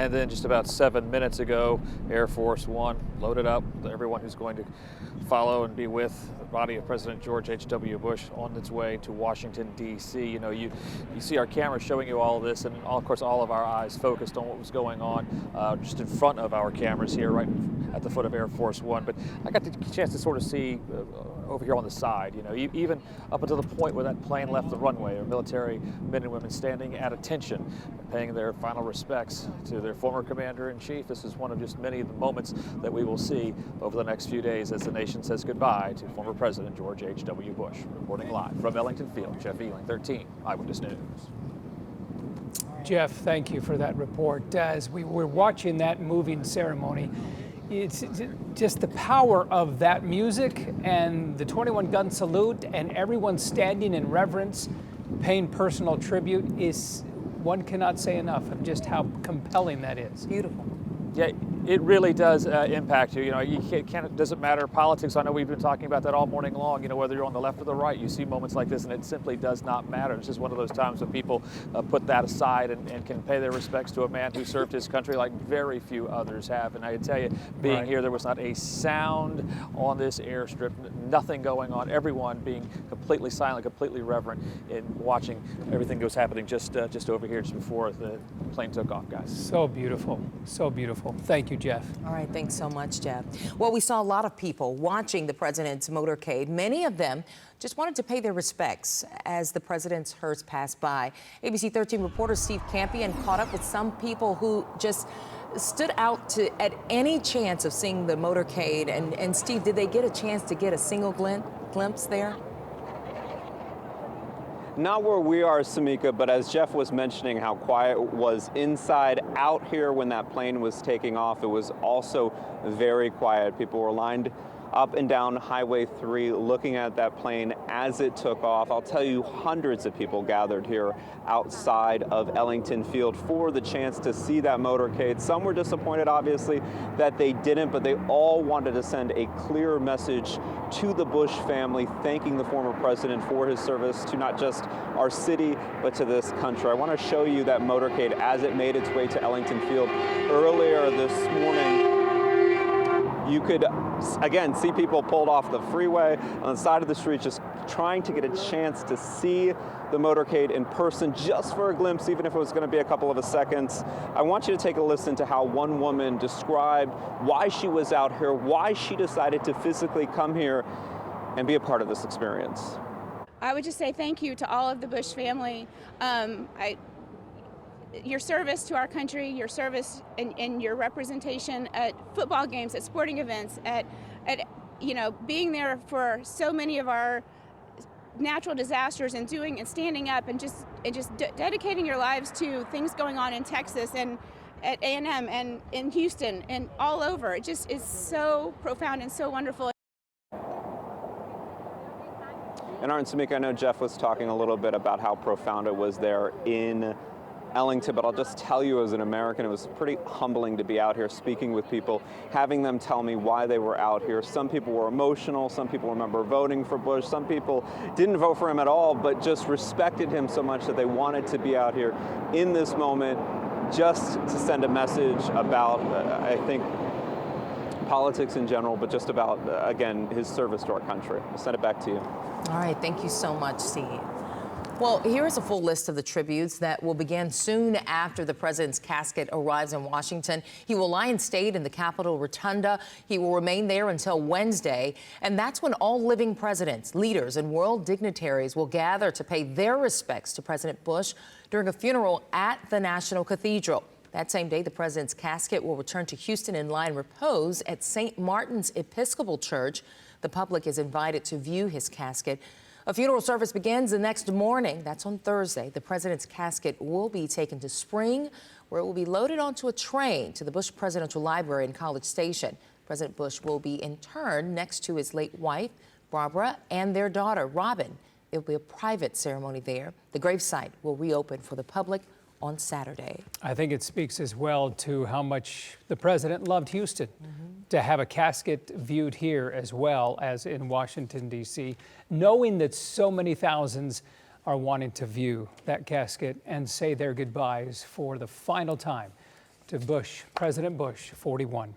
And then just about 7 minutes ago, Air Force One loaded up everyone who's going to follow and be with the body of President George H.W. Bush on its way to Washington, D.C. You know, you see our camera showing you all of this, and of course all of our eyes focused on what was going on just in front of our cameras here, right at the foot of Air Force One. But I got the chance to sort of see over here on the side, you know, even up until the point where that plane left the runway, our military men and women standing at attention, paying their final respects to their former commander-in-chief. This is one of just many of the moments that we will see over the next few days as the nation says goodbye to former President George H.W. Bush. Reporting live from Ellington Field, Jeff Ealing, 13 Eyewitness News. Jeff, thank you for that report. As we were watching that moving ceremony, it's just the power of that music and the 21-gun salute and everyone standing in reverence, paying personal tribute is, one cannot say enough of just how compelling that is. Beautiful. Yeah, it really does impact you. You know, you can't, it doesn't matter politics. I know we've been talking about that all morning long. You know, whether you're on the left or the right, you see moments like this, and it simply does not matter. It's just one of those times when people put that aside and can pay their respects to a man who served his country like very few others have. And I can tell you, being here, there was not a sound on this airstrip, nothing going on. Everyone being completely silent, completely reverent in watching everything that was happening just over here, just before the plane took off, guys. So beautiful, so beautiful. Thank you, Jeff. All right, thanks so much, Jeff. Well, we saw a lot of people watching the president's motorcade. Many of them just wanted to pay their respects as the president's hearse passed by. ABC 13 reporter Steve Campion caught up with some people who just stood out at any chance of seeing the motorcade. And Steve, did they get a chance to get a single glimpse there? Not where we are, Samika, but as Jeff was mentioning how quiet it was inside, out here when that plane was taking off, it was also very quiet. People were lined up and down Highway 3 looking at that plane as it took off. I'll tell you, hundreds of people gathered here outside of Ellington Field for the chance to see that motorcade. Some were disappointed, obviously, that they didn't, but they all wanted to send a clear message to the Bush family, thanking the former president for his service to not just our city, but to this country. I want to show you that motorcade as it made its way to Ellington Field. Earlier this morning, you could, again, see people pulled off the freeway on the side of the street, just trying to get a chance to see the motorcade in person, just for a glimpse, even if it was going to be a couple of seconds. I want you to take a listen to how one woman described why she was out here, why she decided to physically come here and be a part of this experience. I would just say thank you to all of the Bush family. Your service to our country, your service and your representation at football games, at sporting events, at you know, being there for so many of our natural disasters and doing and standing up and just dedicating your lives to things going on in Texas and at A&M and in Houston and all over. It just is so profound and so wonderful. And Art and Samika, I know Jeff was talking a little bit about how profound it was there in Ellington, but I'll just tell you as an American, it was pretty humbling to be out here speaking with people, having them tell me why they were out here. Some people were emotional, some people remember voting for Bush, some people didn't vote for him at all, but just respected him so much that they wanted to be out here in this moment just to send a message about, I think, politics in general, but just about, again, his service to our country. I'll send it back to you. All right, thank you so much, Steve. Well, here is a full list of the tributes that will begin soon after the president's casket arrives in Washington. He will lie in state in the Capitol Rotunda. He will remain there until Wednesday. And that's when all living presidents, leaders, and world dignitaries will gather to pay their respects to President Bush during a funeral at the National Cathedral. That same day, the president's casket will return to Houston and lie in repose at St. Martin's Episcopal Church. The public is invited to view his casket. A funeral service begins the next morning. That's on Thursday. The president's casket will be taken to Spring, where it will be loaded onto a train to the Bush Presidential Library in College Station. President Bush will be interred next to his late wife, Barbara, and their daughter, Robin. It will be a private ceremony there. The gravesite will reopen for the public on Saturday. I think it speaks as well to how much the president loved Houston. To have a casket viewed here as well as in Washington, D.C., knowing that so many thousands are wanting to view that casket and say their goodbyes for the final time to Bush, President Bush, 41.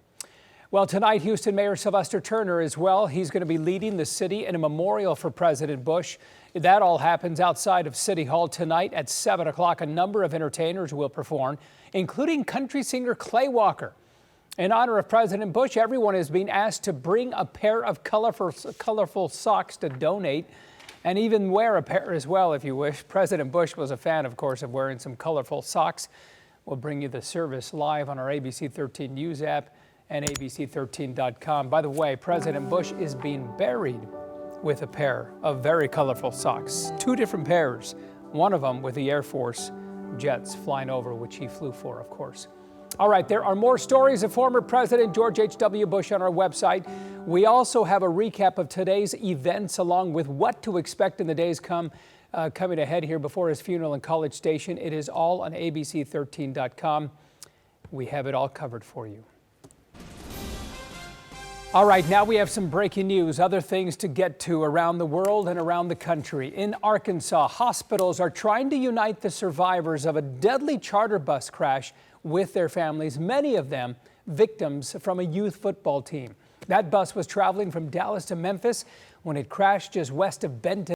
Well, tonight, Houston Mayor Sylvester Turner as well. He's going to be leading the city in a memorial for President Bush. That all happens outside of City Hall tonight at 7 o'clock. A number of entertainers will perform, including country singer Clay Walker. In honor of President Bush, everyone is being asked to bring a pair of colorful socks to donate, and even wear a pair as well if you wish. President Bush was a fan, of course, of wearing some colorful socks. We'll bring you the service live on our ABC 13 News app and ABC13.com. By the way, President Bush is being buried with a pair of very colorful socks. 2 different pairs, one of them with the Air Force jets flying over, which he flew for, of course. All right, there are more stories of former President George H.W. Bush on our website. We also have a recap of today's events along with what to expect in the days coming ahead here before his funeral in College Station. It is all on ABC13.com. We have it all covered for you. All right, now we have some breaking news, other things to get to around the world and around the country. In Arkansas, hospitals are trying to unite the survivors of a deadly charter bus crash with their families, many of them victims from a youth football team. That bus was traveling from Dallas to Memphis when it crashed just west of Benton.